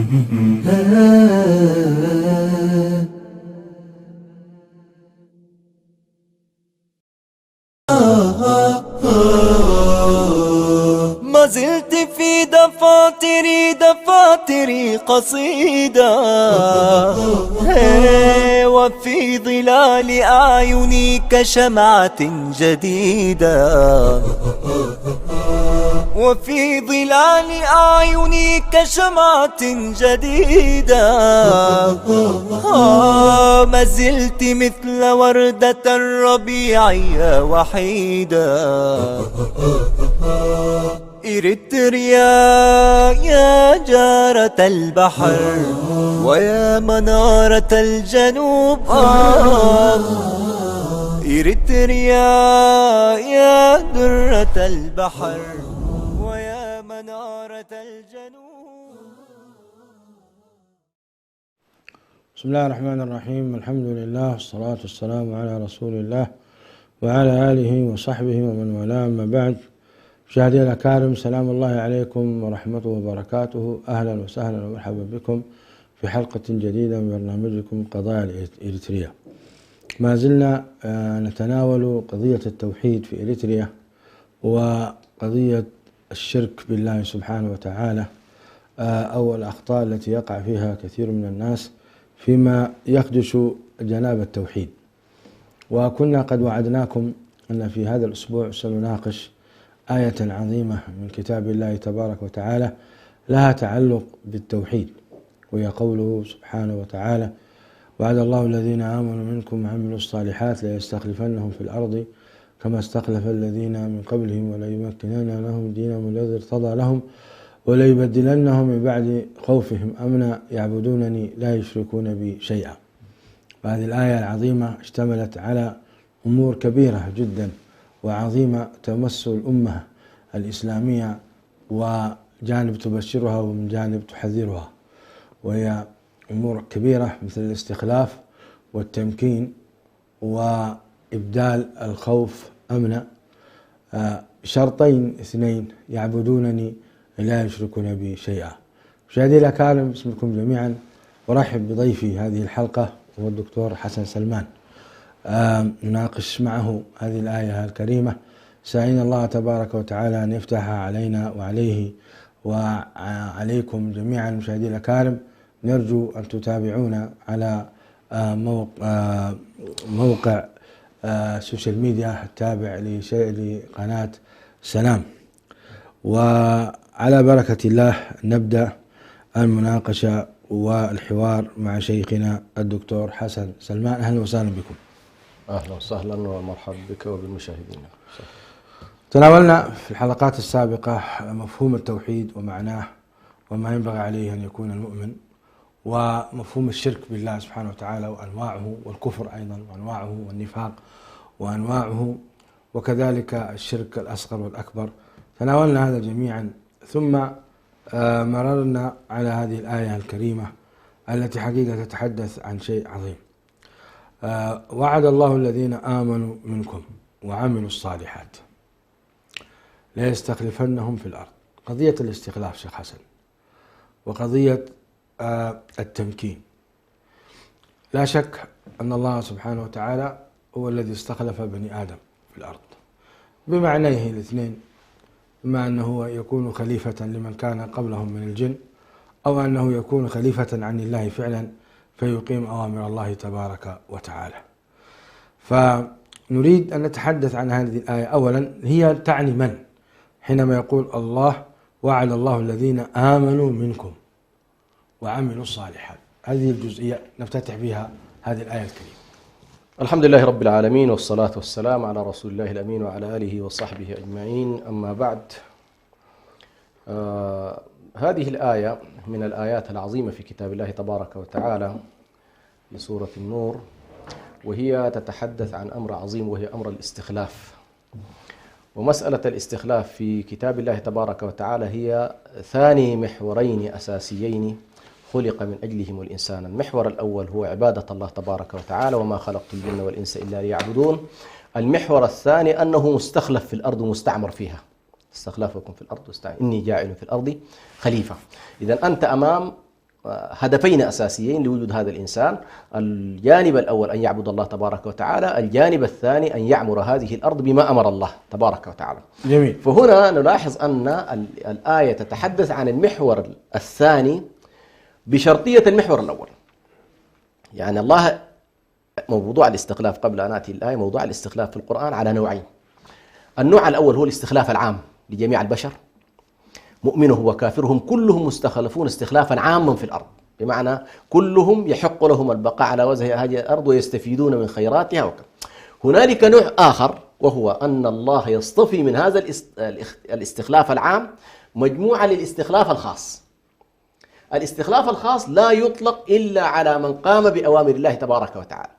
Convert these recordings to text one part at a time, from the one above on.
ما زلت في دفاتري قصيدة، وفي ظلال أعيني كشمعة جديدة، وفي ظلال أعيني كشمعة جديدة. ما زلت مثل وردة الربيع يا وحيدة. إريتريا يا جارة البحر ويا منارة الجنوب، إريتريا يا درة البحر ويا منارة الجنوب. بسم الله الرحمن الرحيم. الحمد لله والصلاة والسلام على رسول الله وعلى آله وصحبه ومن والاه، أما بعد. مشاهدينا الأكارم، سلام الله عليكم ورحمته وبركاته. أهلا وسهلا ومرحبا بكم في حلقة جديدة من برنامجكم قضايا إريتريا. ما زلنا نتناول قضية التوحيد في إريتريا وقضية الشرك بالله سبحانه وتعالى، أو الأخطاء التي يقع فيها كثير من الناس فيما يخدش جناب التوحيد. وكنا قد وعدناكم أن في هذا الأسبوع سنناقش آية عظيمة من كتاب الله تبارك وتعالى لها تعلق بالتوحيد، وهي قوله سبحانه وتعالى: وعد الله الذين آمنوا منكم وعملوا الصالحات ليستخلفنهم في الأرض كما استخلف الذين من قبلهم وليمكنن لهم دينهم الذي ارتضى لهم وليبدلنهم من بعد خوفهم أمنا يعبدونني لا يشركون بي شيئا. وهذه الآية العظيمة اشتملت على أمور كبيرة جدا وعظيمة تمس الأمة الإسلامية، وجانب تبشرها ومن جانب تحذرها، وهي أمور كبيرة مثل الاستخلاف والتمكين وإبدال الخوف أمنا، شرطين اثنين: يعبدونني لا يشركون بي شيئا. مشاهدي الأكارم، باسمكم جميعا أرحب بضيفي هذه الحلقة هو الدكتور حسن سلمان. نناقش معه هذه الآية الكريمة، سائلين الله تبارك وتعالى أن يفتح علينا وعليه وعليكم جميعا. مشاهدي الأكارم، نرجو أن تتابعونا على موقع سوشيال ميديا التابع لقناة سلام. وعلى بركة الله نبدأ المناقشة والحوار مع شيخنا الدكتور حسن سلمان. أهلا وسهلا بكم. أهلا وسهلا ومرحبا بك وبالمشاهدين. تناولنا في الحلقات السابقة مفهوم التوحيد ومعناه وما ينبغي عليه أن يكون المؤمن، ومفهوم الشرك بالله سبحانه وتعالى وأنواعه، والكفر أيضا وأنواعه، والنفاق وأنواعه، وكذلك الشرك الأصغر والأكبر. تناولنا هذا جميعا، ثم مررنا على هذه الآية الكريمة التي حقيقة تتحدث عن شيء عظيم. وعد الله الذين آمنوا منكم وعملوا الصالحات ليستخلفنهم في الأرض. قضية الاستخلاف شيخ حسن، وقضية التمكين، لا شك أن الله سبحانه وتعالى هو الذي استخلف بني آدم في الأرض بمعنيه الاثنين، إما أنه يكون خليفة لمن كان قبلهم من الجن، أو أنه يكون خليفة عن الله فعلا فيقيم أوامر الله تبارك وتعالى. فنريد أن نتحدث عن هذه الآية. أولا، هي تعني من حينما يقول الله وعد الله الذين آمنوا منكم وعملوا الصالحات؟ هذه الجزئية نفتتح بها هذه الآية الكريمة. الحمد لله رب العالمين، والصلاة والسلام على رسول الله الأمين وعلى آله وصحبه أجمعين، أما بعد. هذه الآية من الآيات العظيمة في كتاب الله تبارك وتعالى في سورة النور، وهي تتحدث عن أمر عظيم وهي أمر الاستخلاف. ومسألة الاستخلاف في كتاب الله تبارك وتعالى هي ثاني محورين أساسيين خلق من أجلهم الإنسان. المحور الأول هو عبادة الله تبارك وتعالى: وما خلقت الجن والإنس إلا ليعبدون. المحور الثاني أنه مستخلف في الأرض ومستعمر فيها. استخلافكم في الأرض إني جاعل في الأرض خليفة. إذن أنت أمام هدفين أساسيين لوجود هذا الإنسان. الجانب الأول أن يعبد الله تبارك وتعالى، الجانب الثاني أن يعمر هذه الأرض بما أمر الله تبارك وتعالى. جميل. فهنا نلاحظ أن الآية تتحدث عن المحور الثاني بشرطية المحور الأول. يعني الله موضوع الاستخلاف، قبل أن آتي الآية، موضوع الاستخلاف في القرآن على نوعين. النوع الأول هو الاستخلاف العام لجميع البشر، مؤمنهم وكافرهم كلهم مستخلفون استخلافا عاما في الأرض، بمعنى كلهم يحق لهم البقاء على وجه هذه الأرض ويستفيدون من خيراتها وكذا. هنالك نوع آخر وهو أن الله يصطفي من هذا الاستخلاف العام مجموعة للاستخلاف الخاص. الاستخلاف الخاص لا يطلق إلا على من قام بأوامر الله تبارك وتعالى،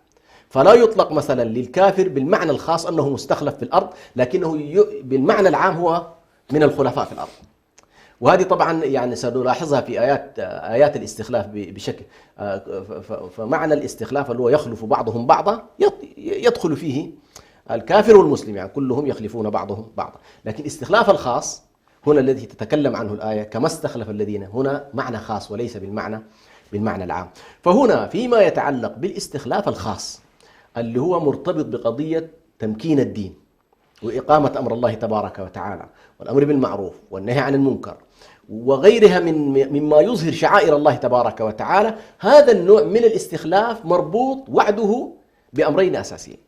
فلا يطلق مثلا للكافر بالمعنى الخاص أنه مستخلف في الأرض، لكنه بالمعنى العام هو من الخلفاء في الأرض. وهذه طبعا يعني سنلاحظها في آيات الاستخلاف بشكل. فمعنى الاستخلاف اللي هو يخلف بعضهم بعضا يدخل فيه الكافر والمسلم، يعني كلهم يخلفون بعضهم بعضا. لكن الاستخلاف الخاص هنا الذي تتكلم عنه الآية، كما استخلف الذين، هنا معنى خاص وليس بالمعنى العام. فهنا فيما يتعلق بالاستخلاف الخاص اللي هو مرتبط بقضية تمكين الدين وإقامة أمر الله تبارك وتعالى والأمر بالمعروف والنهي عن المنكر وغيرها مما يظهر شعائر الله تبارك وتعالى، هذا النوع من الاستخلاف مربوط وعده بأمرين أساسيين،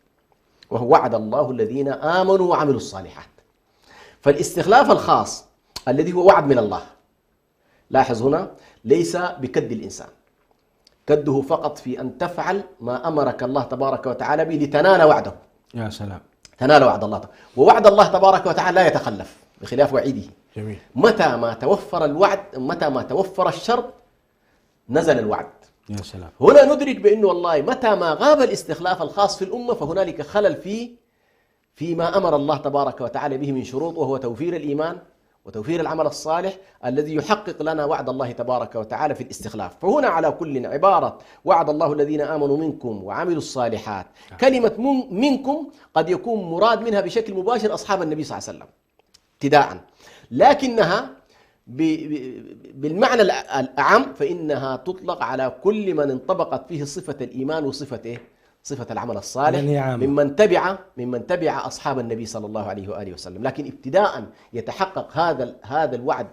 وهو وعد الله الذين آمنوا وعملوا الصالحات. فالاستخلاف الخاص الذي هو وعد من الله، لاحظ هنا ليس بكد الإنسان، كده فقط في أن تفعل ما أمرك الله تبارك وتعالى به لتنال وعده. يا سلام. تنال وعد الله، ووعد الله تبارك وتعالى لا يتخلف بخلاف وعيده. جميل. متى ما توفر الوعد، متى ما توفر الشرط نزل الوعد. يا سلام. هنا ندرك بأنه والله متى ما غاب الاستخلاف الخاص في الأمة فهنالك خلل فيما أمر الله تبارك وتعالى به من شروط، وهو توفير الإيمان وتوفير العمل الصالح الذي يحقق لنا وعد الله تبارك وتعالى في الاستخلاف. فهنا على كل عبارة وعد الله الذين آمنوا منكم وعملوا الصالحات، كلمة منكم قد يكون مراد منها بشكل مباشر أصحاب النبي صلى الله عليه وسلم ابتداء، لكنها بالمعنى الأعم فإنها تطلق على كل من انطبقت فيه صفة الإيمان وصفة صفة العمل الصالح ممن تبع أصحاب النبي صلى الله عليه وآله وسلم. لكن ابتداء يتحقق هذا الوعد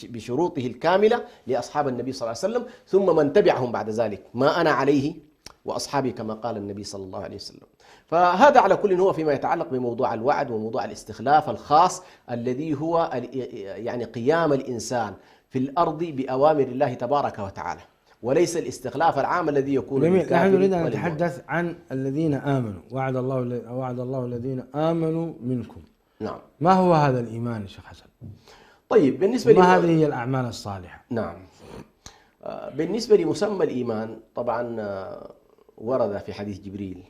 بشروطه الكاملة لأصحاب النبي صلى الله عليه وسلم، ثم من تبعهم بعد ذلك، ما أنا عليه وأصحابي كما قال النبي صلى الله عليه وسلم. فهذا على كل هو فيما يتعلق بموضوع الوعد وموضوع الاستخلاف الخاص الذي هو يعني قيام الإنسان في الأرض بأوامر الله تبارك وتعالى، وليس الاستخلاف العام الذي يكون جميل. نحن نريد أن نتحدث عن الذين آمنوا، وعد الله الذين آمنوا منكم. نعم. ما هو هذا الإيمان يا شيخ حسن؟ طيب بالنسبة ما هذه هي الأعمال الصالحة؟ نعم. بالنسبة لمسمى الإيمان طبعا ورد في حديث جبريل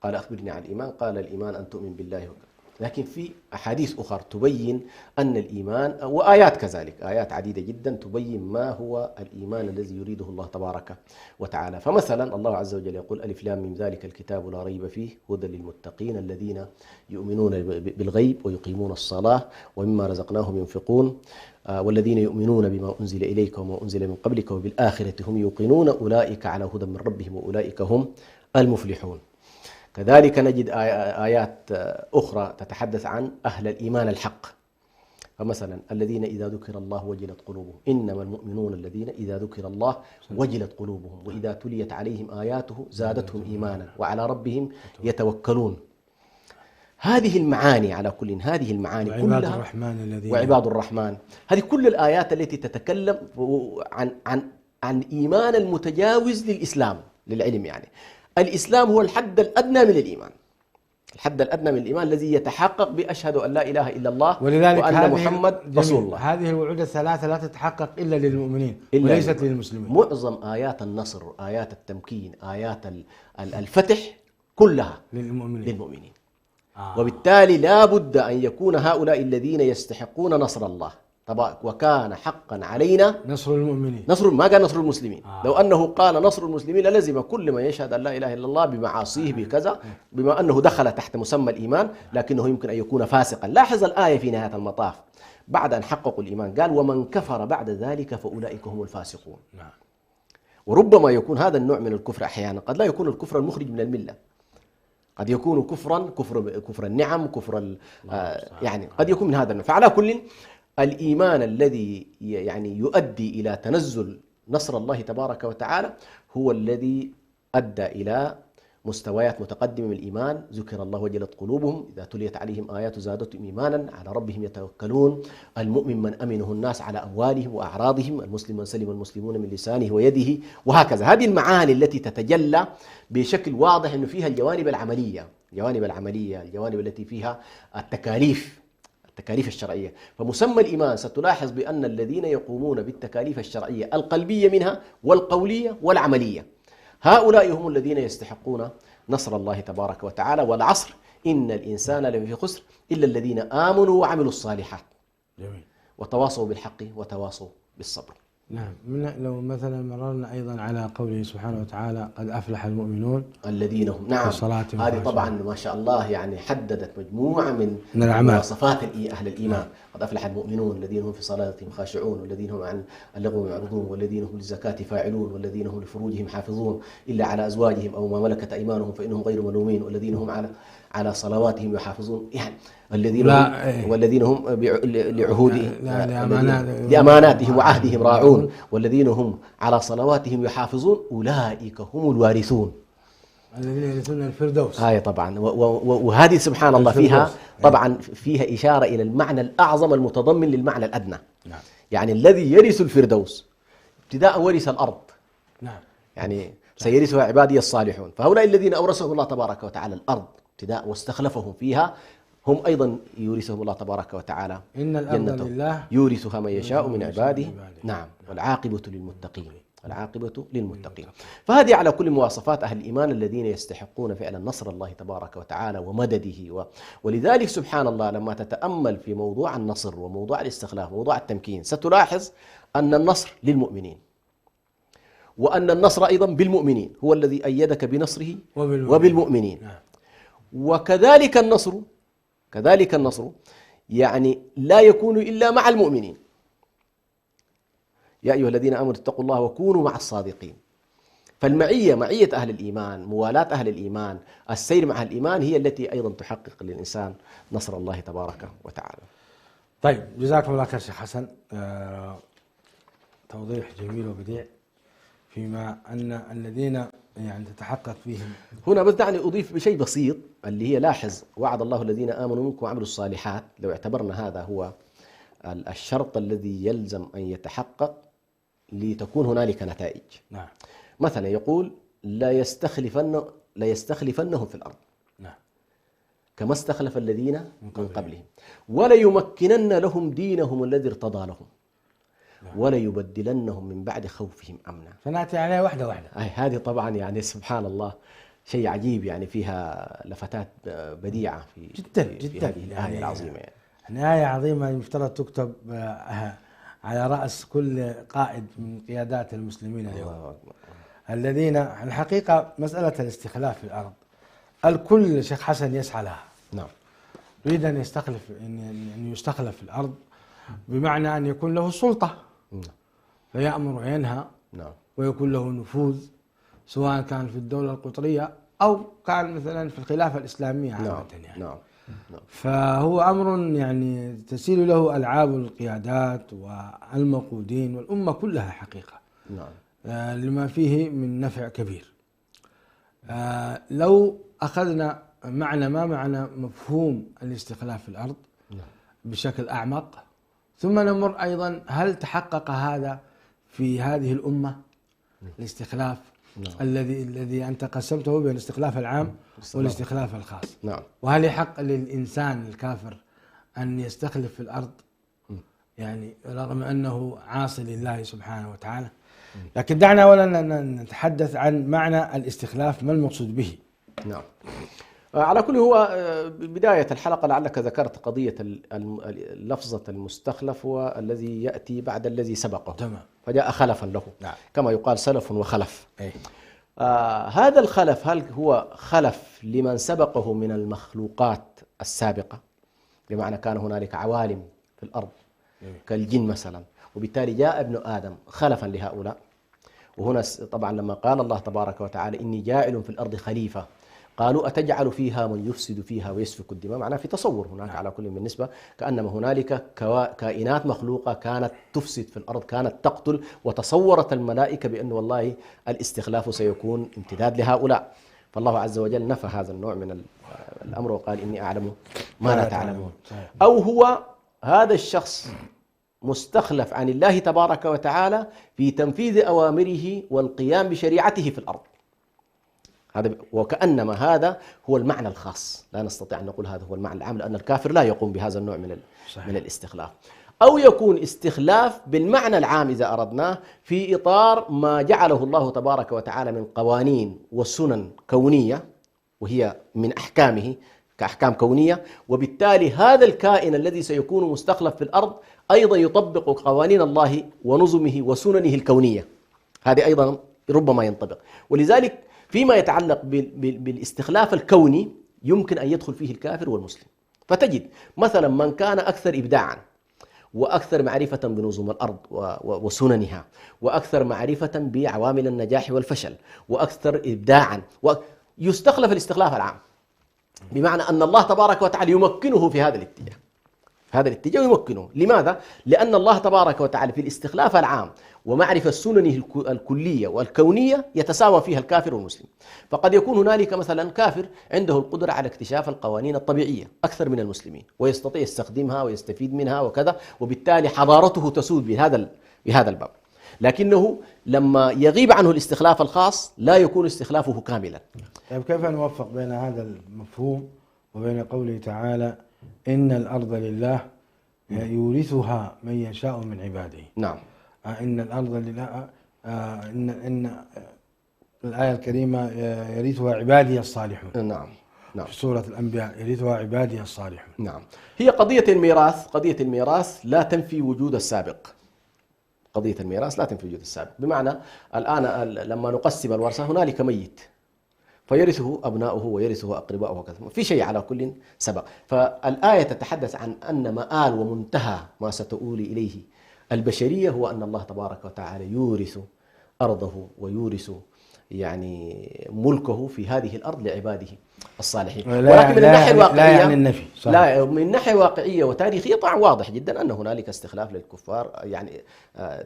قال أخبرني عن الإيمان، قال الإيمان أن تؤمن بالله وكذا. لكن في أحاديث أخرى تبين أن الإيمان، وآيات كذلك، آيات عديدة جدا تبين ما هو الإيمان الذي يريده الله تبارك وتعالى. فمثلا الله عز وجل يقول ألف لام ميم ذلك الكتاب لا ريب فيه هدى للمتقين الذين يؤمنون بالغيب ويقيمون الصلاة ومما رزقناهم ينفقون والذين يؤمنون بما أنزل إليك وما أنزل من قبلك وبالآخرة هم يوقنون أولئك على هدى من ربهم وأولئك هم المفلحون. كذلك نجد آيات أخرى تتحدث عن أهل الإيمان الحق. فمثلا الذين إذا ذكر الله وجلت قلوبهم، إنما المؤمنون الذين إذا ذكر الله وجلت قلوبهم وإذا تليت عليهم آياته زادتهم إيمانا وعلى ربهم يتوكلون. هذه المعاني على كل هذه المعاني كلها وعباد الرحمن، هذه كل الآيات التي تتكلم عن إيمان المتجاوز للإسلام للعلم. يعني الإسلام هو الحد الأدنى من الإيمان، الحد الأدنى من الإيمان الذي يتحقق بأشهد أن لا إله إلا الله وأن محمد رسول الله. هذه الوعود الثلاثة لا تتحقق إلا للمؤمنين وليست للمسلمين. معظم آيات النصر، آيات التمكين، آيات الفتح كلها للمؤمنين. وبالتالي لا بد أن يكون هؤلاء الذين يستحقون نصر الله وكان حقا علينا نصر المؤمنين. ما قال نصر المسلمين. لو أنه قال نصر المسلمين للزم كل من يشهد أن لا إله إلا الله بمعاصيه بكذا، بما أنه دخل تحت مسمى الإيمان لكنه يمكن أن يكون فاسقا. لاحظ الآية في نهاية المطاف بعد أن حققوا الإيمان قال ومن كفر بعد ذلك فأولئك هم الفاسقون. وربما يكون هذا النوع من الكفر أحيانا قد لا يكون الكفر المخرج من الملة، قد يكون كفر النعم، يعني قد يكون من هذا النوع. فعلى كل، الإيمان الذي يعني يؤدي إلى تنزل نصر الله تبارك وتعالى هو الذي أدى إلى مستويات متقدمة من الإيمان. ذكر الله وجلت قلوبهم إذا تليت عليهم آيات زادتهم إيمانا على ربهم يتوكلون. المؤمن من أمنه الناس على أموالهم وأعراضهم، المسلم من سلم المسلمون من لسانه ويده، وهكذا. هذه المعاني التي تتجلى بشكل واضح أنه فيها الجوانب العملية، الجوانب التي فيها التكاليف الشرعية. فمسمى الإيمان ستلاحظ بأن الذين يقومون بالتكاليف الشرعية القلبية منها والقولية والعملية، هؤلاء هم الذين يستحقون نصر الله تبارك وتعالى. والعصر إن الإنسان لفي خسر إلا الذين آمنوا وعملوا الصالحات. جميل. وتواصوا بالحق وتواصوا بالصبر. نعم. لو مثلا مررنا أيضا على قوله سبحانه وتعالى قد أفلح المؤمنون الذين هم، نعم، هذه طبعا ما شاء الله يعني حددت مجموعة من مواصفات أهل الإيمان. قد أفلح المؤمنون الذين هم في صلاتهم خاشعون، والذين هم عن اللغو معرضون، والذين هم للزكاة فاعلون، والذين هم لفروجهم حافظون إلا على أزواجهم أو ما ملكت أيمانهم فإنهم غير ملومين، والذين هم على صلواتهم يحافظون. يعني والذين هم لعهودهم لأماناتهم وعهدهم راعون، والذين هم على صلواتهم يحافظون أولئك هم الوارثون الذين يرثون الفردوس. هاي طبعا. وهذه سبحان الله فيها طبعا فيها إشارة إلى المعنى الأعظم المتضمن للمعنى الأدنى. نعم. يعني الذي يرث الفردوس ابتداء ورث الأرض. نعم. يعني سيرثها عبادي الصالحون. فهؤلاء الذين أورثهم الله تبارك وتعالى الأرض ابتداء واستخلفهم فيها، هم أيضا يورثهم الله تبارك وتعالى إن الأرض لله يورثها من يشاء من عباده. نعم. والعاقبة للمتقين. فهذه على كل مواصفات أهل الإيمان الذين يستحقون فعلا نصر الله تبارك وتعالى ومدده. ولذلك سبحان الله لما تتأمل في موضوع النصر وموضوع الاستخلاف وموضوع التمكين ستلاحظ أن النصر للمؤمنين، وأن النصر أيضا بالمؤمنين، هو الذي أيدك بنصره وبالمؤمنين. وكذلك النصر يعني لا يكون إلا مع المؤمنين. يا أيها الذين آمنوا اتقوا الله وكونوا مع الصادقين. معية أهل الإيمان، موالاة أهل الإيمان، السير مع الإيمان هي التي أيضا تحقق للإنسان نصر الله تبارك وتعالى. طيب، جزاكم الله خير شيخ حسن، توضيح جميل وبديع فيما أن الذين يعني تتحقق فيهم. هنا بس دعني أضيف بشيء بسيط اللي هي لاحظ وعد الله الذين آمنوا منكم وعملوا الصالحات. لو اعتبرنا هذا هو الشرط الذي يلزم أن يتحقق لتكون هنالك نتائج. نعم. مثلا يقول لا يستخلفنهم في الأرض. نعم. كما استخلف الذين من قبلهم ولا يمكنن لهم دينهم الذي ارتضى لهم. نعم. ولا يبدلنهم من بعد خوفهم أمنا. فنأتي عليها واحدة. هذه طبعا يعني سبحان الله شيء عجيب، يعني فيها لفتات بديعة في هذه الآية العظيمة. يعني آية عظيمة يفترض تكتب على رأس كل قائد من قيادات المسلمين اليوم. الذين الحقيقة مسألة الاستخلاف في الأرض الكل شيخ حسن يسعى لها. نعم. يريد أن يستخلف في الأرض، بمعنى أن يكون له سلطة. نعم. فيأمر وينهى. نعم. ويكون له نفوذ، سواء كان في الدولة القطرية أو كان مثلا في الخلافة الإسلامية عامة. يعني. نعم. فهو أمر يعني تسيل له ألعاب القيادات والمقودين والأمة كلها حقيقة. نعم. لما فيه من نفع كبير. لو أخذنا ما معنى مفهوم الاستخلاف في الأرض بشكل أعمق، ثم نمر أيضا هل تحقق هذا في هذه الأمة الاستخلاف الذي أنت قسمته بين الاستخلاف العام والاستخلاف الخاص. نعم. وهل يحق للإنسان الكافر أن يستخلف في الأرض يعني رغم أنه عاصي لله سبحانه وتعالى؟ لكن دعنا أولا نتحدث عن معنى الاستخلاف، ما المقصود به. نعم. على كل هو بداية الحلقة لعلك ذكرت قضية لفظة المستخلف والذي يأتي بعد الذي سبقه. تمام. فجاء خلفا له. نعم. كما يقال سلف وخلف. أي. هذا الخلف هل هو خلف لمن سبقه من المخلوقات السابقة، بمعنى كان هنالك عوالم في الأرض كالجن مثلا، وبالتالي جاء ابن آدم خلفا لهؤلاء، وهنا طبعا لما قال الله تبارك وتعالى إني جاعل في الأرض خليفة، قالوا أتجعل فيها من يفسد فيها ويسفك الدماء، معناه في تصور هناك على كل بالنسبة كأنما هنالك كائنات مخلوقة كانت تفسد في الأرض، كانت تقتل، وتصورت الملائكة بأن والله الاستخلاف سيكون امتداد لهؤلاء. فالله عز وجل نفى هذا النوع من الأمر وقال إني أعلم ما لا تعلمون. أو هو هذا الشخص مستخلف عن الله تبارك وتعالى في تنفيذ أوامره والقيام بشريعته في الأرض، هذا وكأنما هذا هو المعنى الخاص، لا نستطيع أن نقول هذا هو المعنى العام، لأن الكافر لا يقوم بهذا النوع من الاستخلاف. أو يكون استخلاف بالمعنى العام إذا أردناه في إطار ما جعله الله تبارك وتعالى من قوانين وسنن كونية، وهي من أحكامه كأحكام كونية، وبالتالي هذا الكائن الذي سيكون مستخلف في الأرض أيضا يطبق قوانين الله ونظمه وسننه الكونية، هذه أيضا ربما ينطبق. ولذلك فيما يتعلق بالاستخلاف الكوني يمكن أن يدخل فيه الكافر والمسلم. فتجد مثلا من كان أكثر إبداعا وأكثر معرفة بنظم الأرض وسننها، وأكثر معرفة بعوامل النجاح والفشل، وأكثر إبداعا، يستخلف الاستخلاف العام، بمعنى أن الله تبارك وتعالى يمكنه في هذا الاتجاه، هذا الاتجاه يمكنه. لماذا؟ لأن الله تبارك وتعالى في الاستخلاف العام ومعرفة سننه الكلية والكونية يتساوى فيها الكافر والمسلم. فقد يكون هنالك مثلا كافر عنده القدرة على اكتشاف القوانين الطبيعية أكثر من المسلمين، ويستطيع يستخدمها ويستفيد منها وكذا، وبالتالي حضارته تسود بهذا الباب. لكنه لما يغيب عنه الاستخلاف الخاص لا يكون استخلافه كاملا. طيب كيف نوفق بين هذا المفهوم وبين قوله تعالى إن الأرض لله يورثها من يشاء من عباده؟ نعم. إن الأرض لله، إن الآية الكريمة يرثها عبادي الصالحون. نعم. نعم. في سورة الأنبياء يرثها عبادي الصالحون. نعم. هي قضية الميراث لا تنفي وجود السابق. قضية الميراث لا تنفي وجود السابق، بمعنى الآن لما نقسم الورثة هنالك ميت فيرثه أبناؤه ويرثه أقرباؤه وكذا، في شيء على كل سبق. فالآية تتحدث عن أن مآل ومنتهى ما ستؤول إليه البشرية هو أن الله تبارك وتعالى يورث أرضه ويورث يعني ملكه في هذه الأرض لعباده الصالحين. ولكن من الناحية الواقعية لا يعني النفي. لا، من ناحية واقعية وتاريخية طبعا واضح جدا أن هنالك استخلاف للكفار، يعني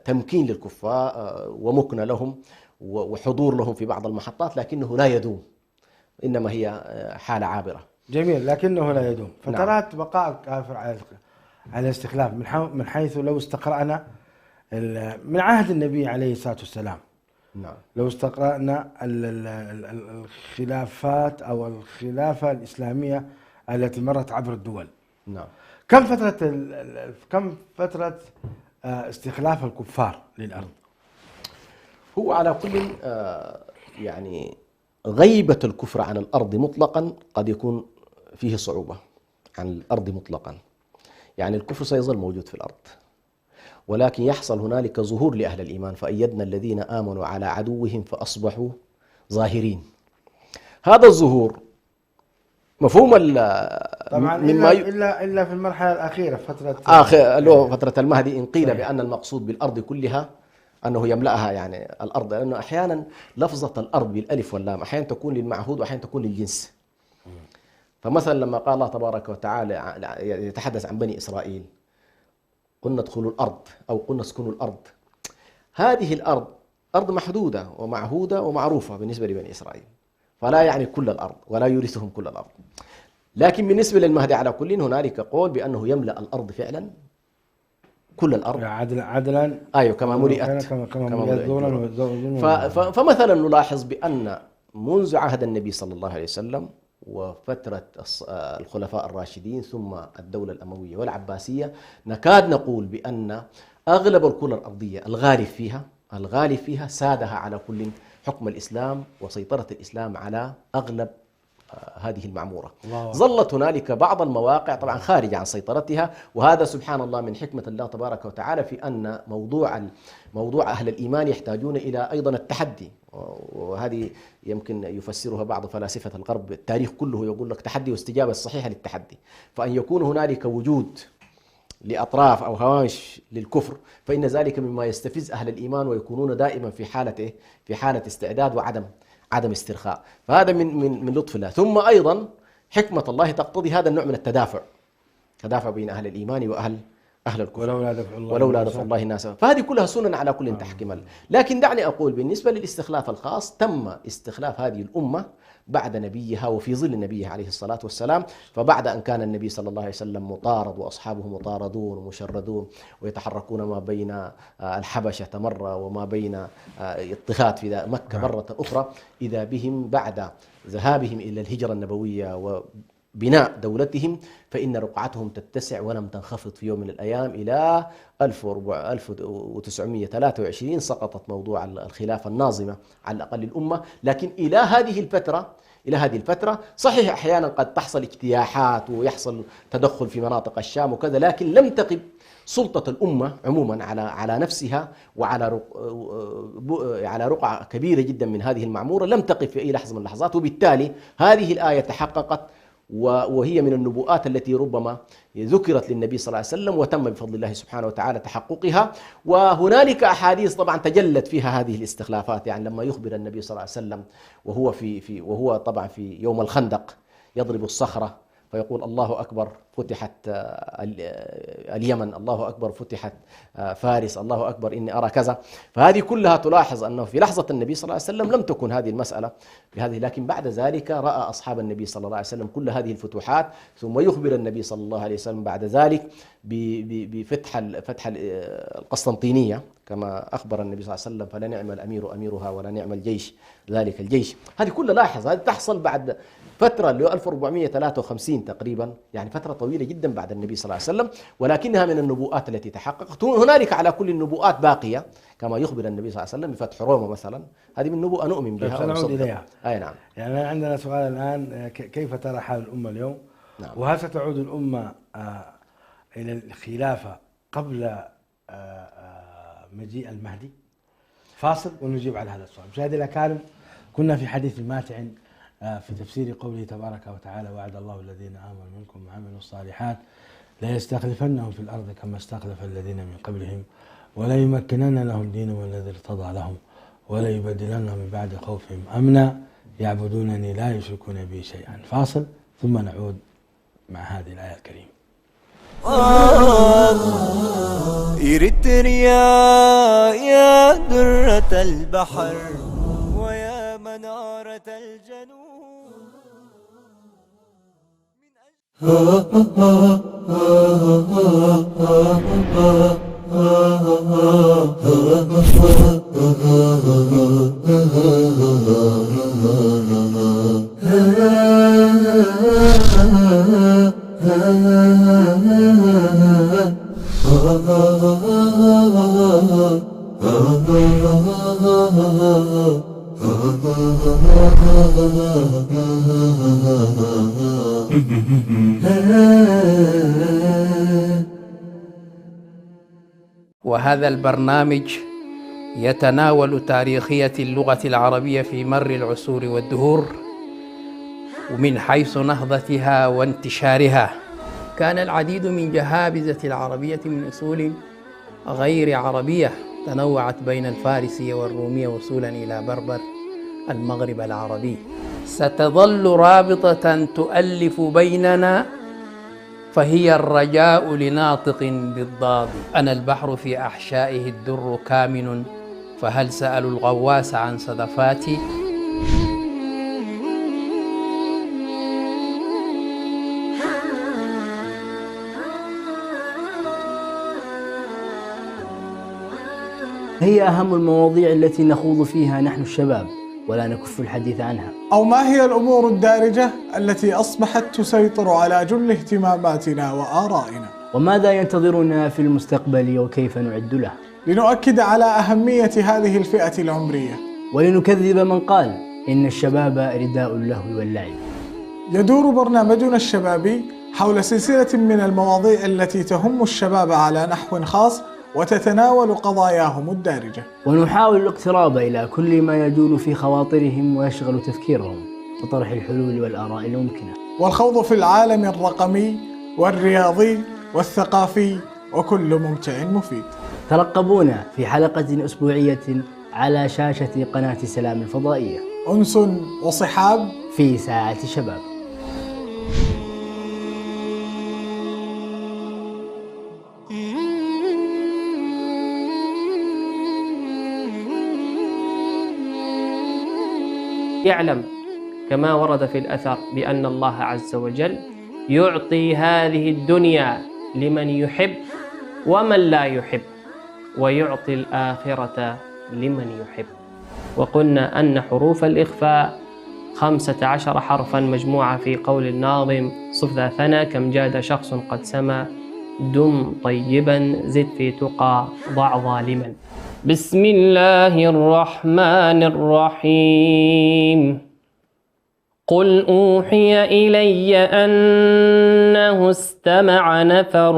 تمكين للكفار ومكن لهم وحضور لهم في بعض المحطات، لكنه لا يدوم، إنما هي حالة عابرة. جميل، لكنه لا يدوم. فترات بقاء الكافر على الاستخلاف من حيث لو استقرأنا من عهد النبي عليه الصلاة والسلام. نعم. لو استقرأنا الخلافات أو الخلافة الإسلامية التي مرت عبر الدول. نعم. كم فترة استخلاف الكفار للأرض؟ هو على كل يعني غيبة الكفر عن الأرض مطلقا قد يكون فيه صعوبة عن الأرض مطلقا، يعني الكفر سيظل موجود في الأرض، ولكن يحصل هنالك ظهور لأهل الإيمان، فأيدنا الذين آمنوا على عدوهم فأصبحوا ظاهرين. هذا الظهور مفهوم طبعا إلا في المرحلة الأخيرة، فترة المهدي، إن قيل بأن المقصود بالأرض كلها أنه يملأها يعني الأرض، لأنه أحيانا لفظة الأرض بالألف واللام أحيانا تكون للمعهود وأحيانا تكون للجنس. فمثلا لما قال الله تبارك وتعالى يتحدث عن بني إسرائيل قلنا ادخلوا الأرض أو قلنا اسكنوا الأرض، هذه الأرض أرض محدودة ومعهودة ومعروفة بالنسبة لبني إسرائيل، فلا يعني كل الأرض ولا يورثهم كل الأرض. لكن بالنسبة للمهدي على كل هنالك قول بأنه يملأ الأرض فعلا كل الأرض عدلا. أيوة كما ملئت فمثلا نلاحظ بأن منذ عهد النبي صلى الله عليه وسلم وفترة الخلفاء الراشدين ثم الدولة الأموية والعباسية نكاد نقول بأن أغلب الكرة الأرضية الغالب فيها سادها على كل حكم الإسلام وسيطرة الإسلام على أغلب هذه المعمورة. ظلت هنالك بعض المواقع طبعا خارجة عن سيطرتها، وهذا سبحان الله من حكمة الله تبارك وتعالى في أن موضوع أهل الإيمان يحتاجون إلى أيضا التحدي، وهذه يمكن يفسرها بعض فلاسفة الغرب، التاريخ كله يقول لك تحدي واستجابة الصحيحة للتحدي، فأن يكون هنالك وجود لأطراف أو هوامش للكفر، فإن ذلك مما يستفز أهل الإيمان ويكونون دائما في حالة في حالة استعداد وعدم استرخاء. فهذا من لطف الله. ثم أيضا حكمة الله تقتضي هذا النوع من التدافع بين أهل الإيمان وأهل الكفر، ولولا دفع الله الناس. فهذه كلها سنن على كل تحكمل. لكن دعني أقول بالنسبة للاستخلاف الخاص، تم استخلاف هذه الأمة بعد نبيها وفي ظل نبيه عليه الصلاة والسلام. فبعد أن كان النبي صلى الله عليه وسلم مطارد وأصحابه مطاردون ومشردون ويتحركون ما بين الحبشة مرة وما بين اضطهاد في مكة مرة أخرى، إذا بهم بعد ذهابهم إلى الهجرة النبوية وبناء دولتهم فإن رقعتهم تتسع ولم تنخفض في يوم من الأيام إلى 1923 سقطت موضوع الخلافة الناظمة على الأقل الأمة. لكن إلى هذه الفترة صحيح أحيانا قد تحصل اجتياحات ويحصل تدخل في مناطق الشام وكذا، لكن لم تقف سلطة الأمة عموما على نفسها وعلى على رقعة كبيرة جدا من هذه المعمورة، لم تقف في أي لحظة من اللحظات. وبالتالي هذه الآية تحققت، وهي من النبوءات التي ربما ذكرت للنبي صلى الله عليه وسلم وتم بفضل الله سبحانه وتعالى تحققها. وهنالك أحاديث طبعا تجلت فيها هذه الاستخلافات، يعني لما يخبر النبي صلى الله عليه وسلم وهو طبعا في يوم الخندق يضرب الصخرة فيقول الله أكبر فتحت اليمن، الله أكبر فتحت فارس، الله أكبر إني أرى كذا. فهذه كلها تلاحظ أنه في لحظة النبي صلى الله عليه وسلم لم تكن هذه المسألة بهذه، لكن بعد ذلك رأى أصحاب النبي صلى الله عليه وسلم كل هذه الفتوحات، ثم يخبر النبي صلى الله عليه وسلم بعد ذلك بفتح القسطنطينية كما أخبر النبي صلى الله عليه وسلم فلا نعم الأمير أميرها ولا نعم الجيش ذلك الجيش. هذه كلها لاحظ، هذه تحصل بعد فترة اللي 1453 تقريبا، يعني فترة طويلة جدا بعد النبي صلى الله عليه وسلم، ولكنها من النبوءات التي تحققت. هنالك على كل النبوءات باقية كما يخبر النبي صلى الله عليه وسلم بفتح روما مثلا، هذه من النبوءة نؤمن بها سنعود إليها. أي نعم. يعني عندنا سؤال الآن، كيف ترى حال الأمة اليوم؟ نعم. وهل ستعود الأمة إلى الخلافة قبل مجيء المهدي؟ فاصل ونجيب على هذا السؤال. مشاهدي الأكارم، كنا في حديث ماتع في تفسير قوله تبارك وتعالى: وعد الله الذين آمنوا منكم وعملوا الصالحات ليستخلفنهم في الأرض كما استخلف الذين من قبلهم وليمكنن لهم دينهم الذي ارتضى لهم وليبدلنهم من بعد خوفهم أمنا يعبدونني لا يشركون بي شيئا. فاصل ثم نعود مع هذه الآية الكريمة. إريتريا يا درة البحر ويا منارة الجنوب. وهذا البرنامج يتناول تاريخية اللغة العربية في مر العصور والدهور، ومن حيث نهضتها وانتشارها. كان العديد من جهابذة العربية من أصول غير عربية تنوعت بين الفارسية والرومية وصولا إلى بربر المغرب العربي. ستظل رابطة تؤلف بيننا، فهي الرجاء لناطق بالضاد. أنا البحر في أحشائه الدر كامن، فهل سألوا الغواص عن صدفاتي؟ هي أهم المواضيع التي نخوض فيها نحن الشباب ولا نكف الحديث عنها. أو ما هي الأمور الدارجة التي أصبحت تسيطر على جل اهتماماتنا وآرائنا؟ وماذا ينتظرنا في المستقبل وكيف نعد له؟ لنؤكد على أهمية هذه الفئة العمرية، ولنكذب من قال إن الشباب رداء اللهو واللعب. يدور برنامجنا الشبابي حول سلسلة من المواضيع التي تهم الشباب على نحو خاص وتتناول قضاياهم الدارجة، ونحاول الاقتراب إلى كل ما يجول في خواطرهم ويشغل تفكيرهم وطرح الحلول والآراء الممكنة، والخوض في العالم الرقمي والرياضي والثقافي وكل ممتع مفيد. ترقبونا في حلقة أسبوعية على شاشة قناة سلام الفضائية. أنس وصحاب في ساعة الشباب. يعلم كما ورد في الأثر بأن الله عز وجل يعطي هذه الدنيا لمن يحب ومن لا يحب، ويعطي الآخرة لمن يحب. وقلنا أن حروف الإخفاء 15 حرفا مجموعة في قول الناظم: صف ذا ثنا كم جاد شخص قد سما، دم طيبا زد في تقى ضع ظالما. بسم الله الرحمن الرحيم. قل أوحي إلي أنه استمع نفر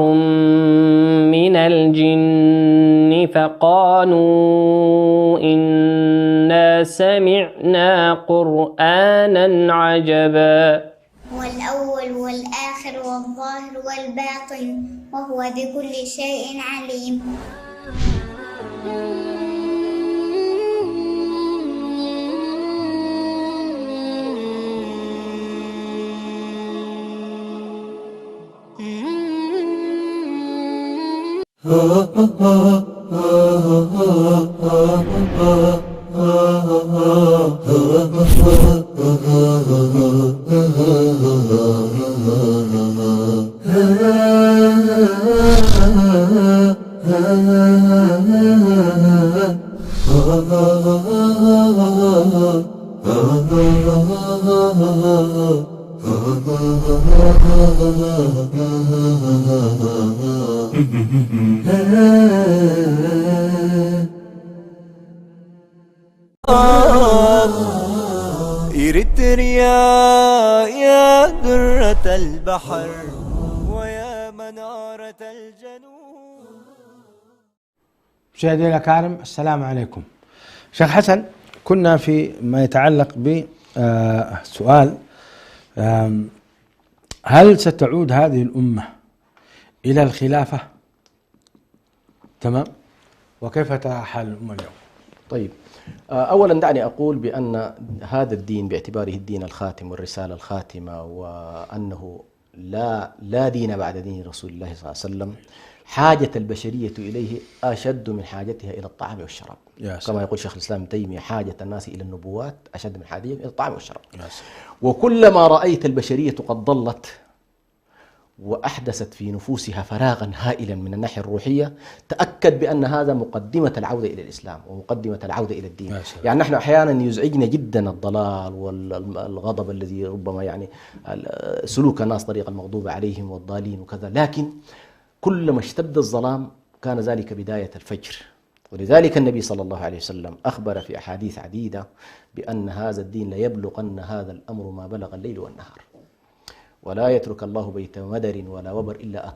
من الجن فقالوا إنا سمعنا قرآنا عجبا. هو الأول والآخر والظاهر والباطن وهو بكل شيء عليم. إريتريا يا درة البحر ويا منارة الجنوب. مشاهدينا الأكارم، السلام عليكم. شيخ حسن، كنا في ما يتعلق بسؤال: هل ستعود هذه الأمة إلى الخلافة؟ تمام. وكيف ترى حال الأمة اليوم؟ طيب، أولا دعني أقول بأن هذا الدين باعتباره الدين الخاتم والرسالة الخاتمة، وأنه لا دين بعد دين رسول الله صلى الله عليه وسلم، حاجة البشرية إليه أشد من حاجتها إلى الطعام والشراب. كما يقول شيخ الإسلام ابن تيمية: حاجة الناس إلى النبوات أشد من حاجتهم إلى الطعام والشراب. وكلما رأيت البشرية قد ضلت وأحدثت في نفوسها فراغا هائلا من الناحية الروحية، تأكد بأن هذا مقدمة العودة إلى الإسلام ومقدمة العودة إلى الدين. يعني نحن أحيانا يزعجنا جدا الضلال والغضب الذي ربما يعني سلوك الناس طريق المغضوب عليهم والضالين وكذا، لكن كلما اشتد الظلام كان ذلك بداية الفجر. ولذلك النبي صلى الله عليه وسلم أخبر في أحاديث عديدة بأن هذا الدين ليبلغن هذا الأمر ما بلغ الليل والنهار، ولا يترك الله بيت مدر ولا وبر إلا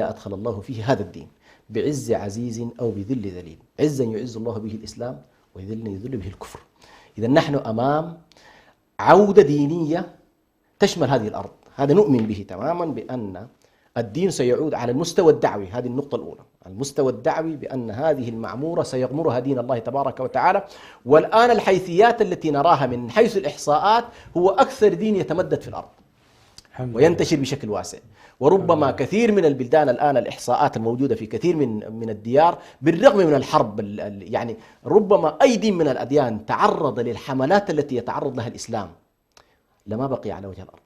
أدخل الله فيه هذا الدين بعز عزيز أو بذل ذليل. عزا يعز الله به الإسلام، وذلا يذل به الكفر. إذا نحن أمام عودة دينية تشمل هذه الأرض. هذا نؤمن به تماما، بأن الدين سيعود على المستوى الدعوي. هذه النقطة الأولى، المستوى الدعوي، بأن هذه المعمورة سيغمرها دين الله تبارك وتعالى. والآن الحيثيات التي نراها من حيث الإحصاءات هو أكثر دين يتمدد في الأرض وينتشر بشكل واسع. وربما كثير من البلدان الآن الإحصاءات الموجودة في كثير من الديار، بالرغم من الحرب، يعني ربما أي دين من الأديان تعرض للحملات التي يتعرض لها الإسلام لما بقي على وجه الأرض،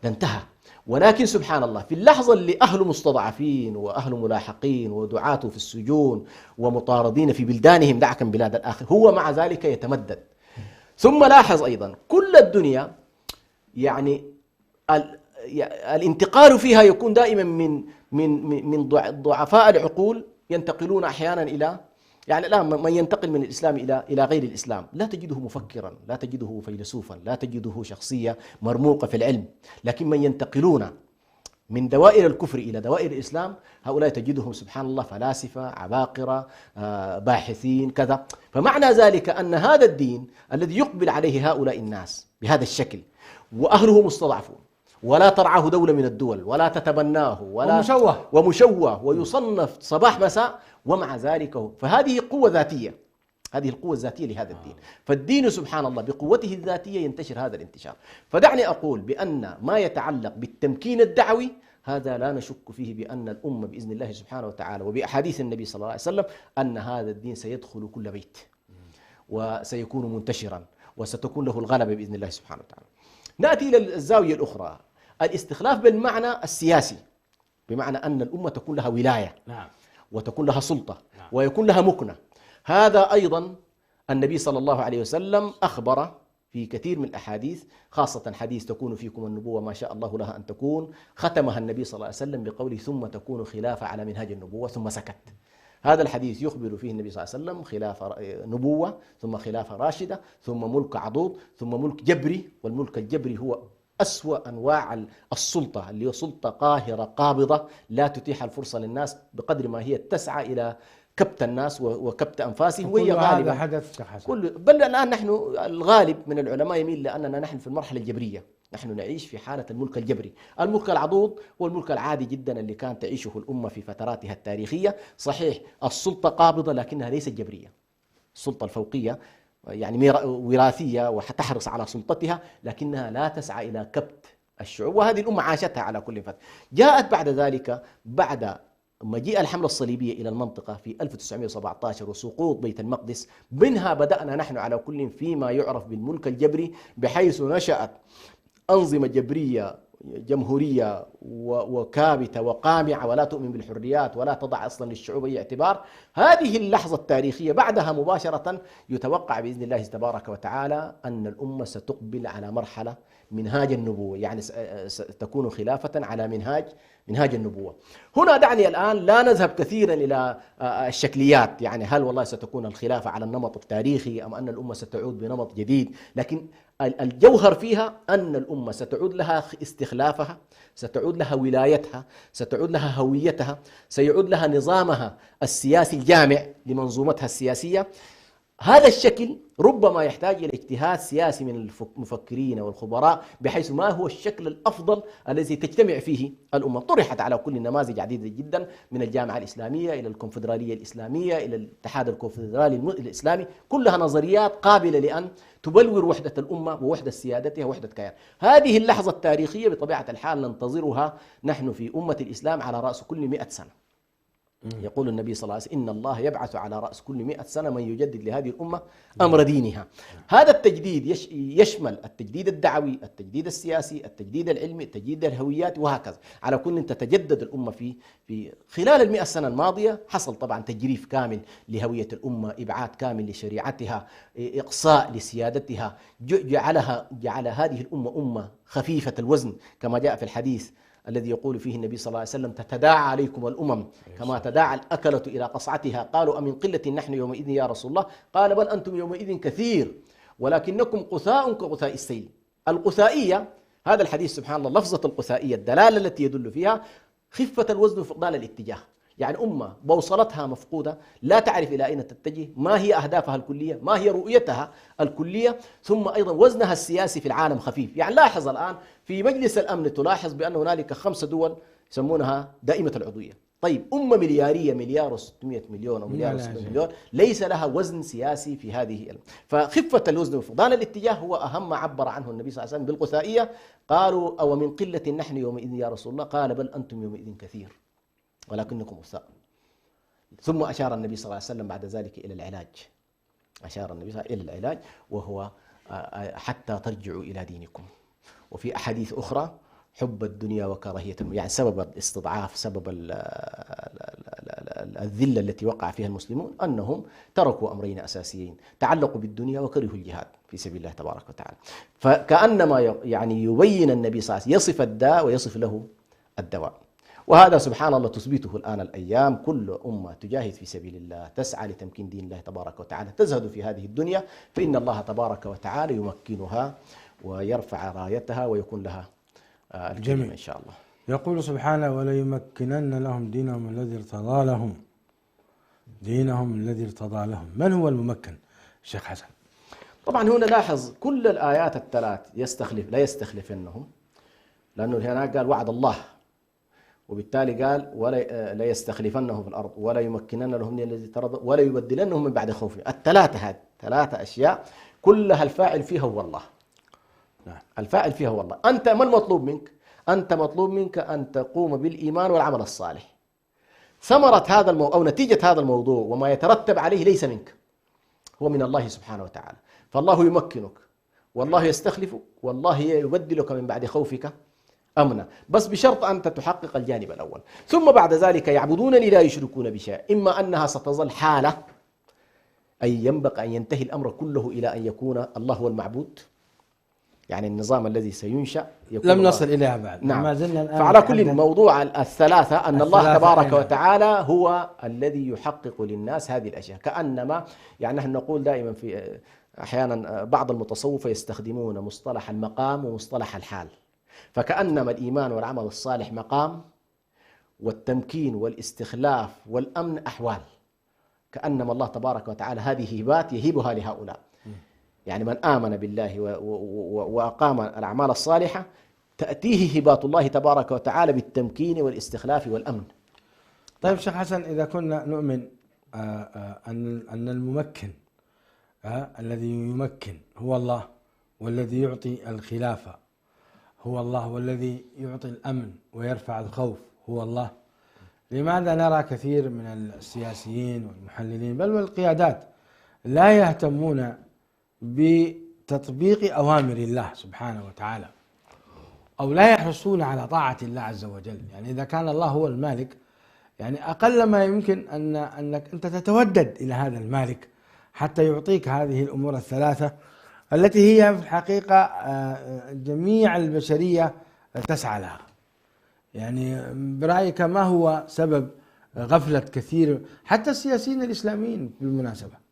لانتهى. ولكن سبحان الله، في اللحظة اللي أهل مستضعفين وأهل ملاحقين ودعاة في السجون ومطاردين في بلدانهم دعكا بلاد الآخر، هو مع ذلك يتمدد. ثم لاحظ أيضا كل الدنيا يعني الانتقال فيها يكون دائما من ضعفاء العقول، ينتقلون أحيانا إلى، يعني الآن من ينتقل من الإسلام إلى غير الإسلام لا تجده مفكرا، لا تجده فيلسوفا، لا تجده شخصية مرموقة في العلم، لكن من ينتقلون من دوائر الكفر إلى دوائر الإسلام هؤلاء تجدهم سبحان الله فلاسفة، عباقرة، باحثين كذا. فمعنى ذلك أن هذا الدين الذي يقبل عليه هؤلاء الناس بهذا الشكل وأهله مستضعفون ولا ترعاه دولة من الدول ولا تتبناه ولا ومشوه ويصنف صباح مساء، ومع ذلك فهذه قوة ذاتية، هذه القوة الذاتية لهذا الدين. فالدين سبحان الله بقوته الذاتية ينتشر هذا الانتشار. فدعني أقول بأن ما يتعلق بالتمكين الدعوي هذا لا نشك فيه بأن الأمة بإذن الله سبحانه وتعالى وبأحاديث النبي صلى الله عليه وسلم أن هذا الدين سيدخل كل بيت وسيكون منتشرا وستكون له الغلبة بإذن الله سبحانه وتعالى. نأتي إلى الزاوية الأخرى، الاستخلاف بالمعنى السياسي، بمعنى أن الأمة تكون لها ولاية وتكون لها سلطة ويكون لها مكنة. هذا أيضا النبي صلى الله عليه وسلم أخبر في كثير من الأحاديث، خاصة حديث تكون فيكم النبوة ما شاء الله لها أن تكون، ختمها النبي صلى الله عليه وسلم بقوله ثم تكون خلافة على منهاج النبوة، ثم سكت. هذا الحديث يخبر فيه النبي صلى الله عليه وسلم خلافة نبوة، ثم خلافة راشدة، ثم ملك عضوض، ثم ملك جبري. والملك الجبري هو أسوأ أنواع السلطة، اللي هي سلطة قاهرة قابضة لا تتيح الفرصة للناس بقدر ما هي تسعى إلى كبت الناس وكبت أنفاسهم. وهي غالبا حدث حسن. بل الآن نحن الغالب من العلماء يميل لأننا نحن في المرحلة الجبرية، نحن نعيش في حالة الملك الجبري. الملك العضوض هو الملك العادي جدا اللي كانت تعيشه الأمة في فتراتها التاريخية. صحيح السلطة قابضة لكنها ليست جبرية، السلطة الفوقية يعني وراثية وتحرص على سلطتها لكنها لا تسعى إلى كبت الشعوب، وهذه الأمة عاشتها على كل فترة. جاءت بعد ذلك بعد مجيء الحملة الصليبية إلى المنطقة في 1917 وسقوط بيت المقدس، منها بدأنا نحن على كل فيما يعرف بالملك الجبري، بحيث نشأت أنظمة جبرية جمهورية وكابتة وقامعة ولا تؤمن بالحريات ولا تضع أصلا للشعوب أي اعتبار. هذه اللحظة التاريخية بعدها مباشرة يتوقع بإذن الله تبارك وتعالى أن الأمة ستقبل على مرحلة منهاج النبوة، يعني ستكون خلافة على منهاج النبوة. هنا دعني الآن لا نذهب كثيرا إلى الشكليات، يعني هل والله ستكون الخلافة على النمط التاريخي أم أن الأمة ستعود بنمط جديد، لكن الجوهر فيها أن الأمة ستعود لها استخلافها، ستعود لها ولايتها، ستعود لها هويتها، سيعود لها نظامها السياسي الجامع لمنظومتها السياسية. هذا الشكل ربما يحتاج إلى اجتهاد سياسي من المفكرين والخبراء بحيث ما هو الشكل الأفضل الذي تجتمع فيه الأمة. طرحت على كل نماذج عديدة جدا، من الجامعة الإسلامية إلى الكونفدرالية الإسلامية إلى الاتحاد الكونفدرالي الإسلامي، كلها نظريات قابلة لأن تبلور وحدة الأمة ووحدة سيادتها ووحدة كيان. هذه اللحظة التاريخية بطبيعة الحال ننتظرها نحن في أمة الإسلام على رأس كل 100 سنة. يقول النبي صلى الله عليه وسلم إن الله يبعث على رأس كل 100 سنة من يجدد لهذه الأمة أمر دينها. هذا التجديد يشمل التجديد الدعوي، التجديد السياسي، التجديد العلمي، التجديد الهويات، وهكذا. على كل تتجدد الأمة في خلال 100 سنة الماضية. حصل طبعا تجريف كامل لهوية الأمة، إبعاد كامل لشريعتها، إقصاء لسيادتها، جعل هذه الأمة أمة خفيفة الوزن كما جاء في الحديث الذي يقول فيه النبي صلى الله عليه وسلم تتداعى عليكم الأمم كما تداعى الأكلة إلى قصعتها. قالوا أمن قلة نحن يومئذ يا رسول الله؟ قال بل أنتم يومئذ كثير ولكنكم قثاء كغثاء السيل. القثائية، هذا الحديث سبحان الله لفظة القثائية الدلالة التي يدل فيها خفة الوزن وفقدان الاتجاه، يعني أمة بوصلتها مفقودة لا تعرف إلى أين تتجه، ما هي أهدافها الكلية، ما هي رؤيتها الكلية، ثم أيضا وزنها السياسي في العالم خفيف. يعني لاحظ الآن في مجلس الأمن تلاحظ بأن هنالك 5 دول يسمونها دائمة العضوية. طيب أمة مليارية، مليار و600 مليون أو مليار و600 مليون، ليس لها وزن سياسي في هذه فخفة الوزن وفقدان الاتجاه هو أهم ما عبر عنه النبي صلى الله عليه وسلم بالقثائية. قالوا أو من قلة نحن يومئذ يا رسول الله؟ قال بل أنتم يومئذ كثير ولكنكم غثاء. ثم أشار النبي صلى الله عليه وسلم بعد ذلك إلى العلاج، أشار النبي صلى الله عليه وسلم إلى العلاج وهو حتى ترجعوا إلى دينكم. وفي أحاديث أخرى حب الدنيا وكراهية يعني سبب الاستضعاف، سبب الذلة التي وقع فيها المسلمون أنهم تركوا أمرين أساسيين، تعلقوا بالدنيا وكرهوا الجهاد في سبيل الله تبارك وتعالى. فكأنما يعني يبين النبي صلى الله عليه وسلم يصف الداء ويصف له الدواء. وهذا سبحان الله تثبته الآن الأيام، كل أمة تجاهد في سبيل الله، تسعى لتمكين دين الله تبارك وتعالى، تزهد في هذه الدنيا، فإن الله تبارك وتعالى يمكنها ويرفع رايتها ويكون لها الكلمة إن شاء الله. يقول سبحانه وليمكنن لهم دينهم الذي ارتضى لهم. دينهم الذي ارتضى لهم، من هو الممكن الشيخ حسن؟ طبعا هنا لاحظ كل الآيات الثلاث لا يستخلفنهم، لأنه هناك قال وعد الله، وبالتالي قال لا يستخلفنهم في الأرض ولا يمكنن لهم من الذي ترضى ولا يبدلنهم من بعد خوفهم. الثلاثة هذه 3 أشياء كلها الفاعل فيها هو الله. الفاعل فيها هو الله. أنت ما المطلوب منك؟ أنت مطلوب منك أن تقوم بالإيمان والعمل الصالح. ثمرة هذا أو نتيجة هذا الموضوع وما يترتب عليه ليس منك، هو من الله سبحانه وتعالى. فالله يمكنك والله يستخلفك والله يبدلك من بعد خوفك أمنا، بس بشرط أنت تحقق الجانب الأول. ثم بعد ذلك يعبدونني لا يشركون بشيء. إما أنها ستظل حالة، أي ينبغي أن ينتهي الأمر كله إلى أن يكون الله هو المعبود، يعني النظام الذي سينشأ يكون لم نصل إليها بعد. نعم. ما زلنا الآن فعلى كل موضوع الثلاثة أن الله تبارك أيضا وتعالى هو الذي يحقق للناس هذه الأشياء. كأنما يعني نحن نقول دائما في أحيانا بعض المتصوفة يستخدمون مصطلح المقام ومصطلح الحال، فكأنما الإيمان والعمل الصالح مقام، والتمكين والاستخلاف والأمن أحوال. كأنما الله تبارك وتعالى هذه هبات يهبها لهؤلاء، يعني من آمن بالله وأقام الأعمال الصالحة تأتيه هبات الله تبارك وتعالى بالتمكين والاستخلاف والأمن. طيب شيخ حسن، إذا كنا نؤمن أن الممكن الذي يمكن هو الله، والذي يعطي الخلافة هو الله، والذي يعطي الأمن ويرفع الخوف هو الله، لماذا نرى كثير من السياسيين والمحللين بل والقيادات لا يهتمون بتطبيق أوامر الله سبحانه وتعالى، أو لا يحرصون على طاعة الله عز وجل؟ يعني إذا كان الله هو المالك، يعني أقل ما يمكن أنك أنت تتودد إلى هذا المالك حتى يعطيك هذه الأمور الثلاثة التي هي في الحقيقة جميع البشرية تسعى لها. يعني برأيك ما هو سبب غفلة كثير حتى السياسيين الإسلاميين بالمناسبة؟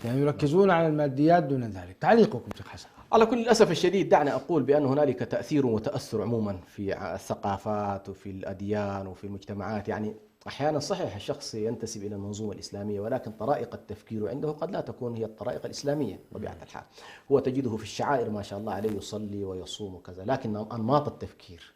يعني يركزون على الماديات دون ذلك. تعليقكم شيخ حسن؟ على كل الأسف الشديد دعني أقول بأن هنالك تأثير وتأثر عموما في الثقافات وفي الأديان وفي المجتمعات. يعني أحيانا صحيح الشخص ينتسب إلى المنظومة الإسلامية، ولكن طرائق التفكير عنده قد لا تكون هي الطرائق الإسلامية بطبيعة الحال. هو تجده في الشعائر ما شاء الله عليه يصلي ويصوم وكذا، لكن أنماط التفكير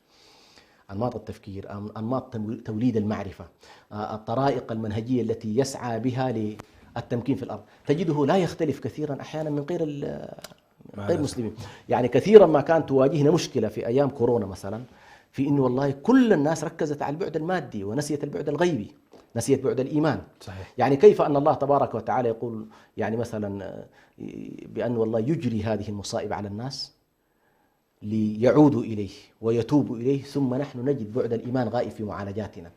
أنماط توليد المعرفة، الطرائق المنهجية التي يسعى بها للتمكين في الأرض تجده لا يختلف كثيرا أحيانا من غير المسلمين. يعني كثيرا ما كانت تواجهنا مشكلة في أيام كورونا مثلا، في إنه والله كل الناس ركزت على البعد المادي ونسيت البعد الغيبي، نسيت بعد الإيمان. صحيح. يعني كيف أن الله تبارك وتعالى يقول يعني مثلا بأن والله يجري هذه المصائب على الناس ليعودوا إليه ويتوبوا إليه، ثم نحن نجد بعد الإيمان غائب في معالجاتنا.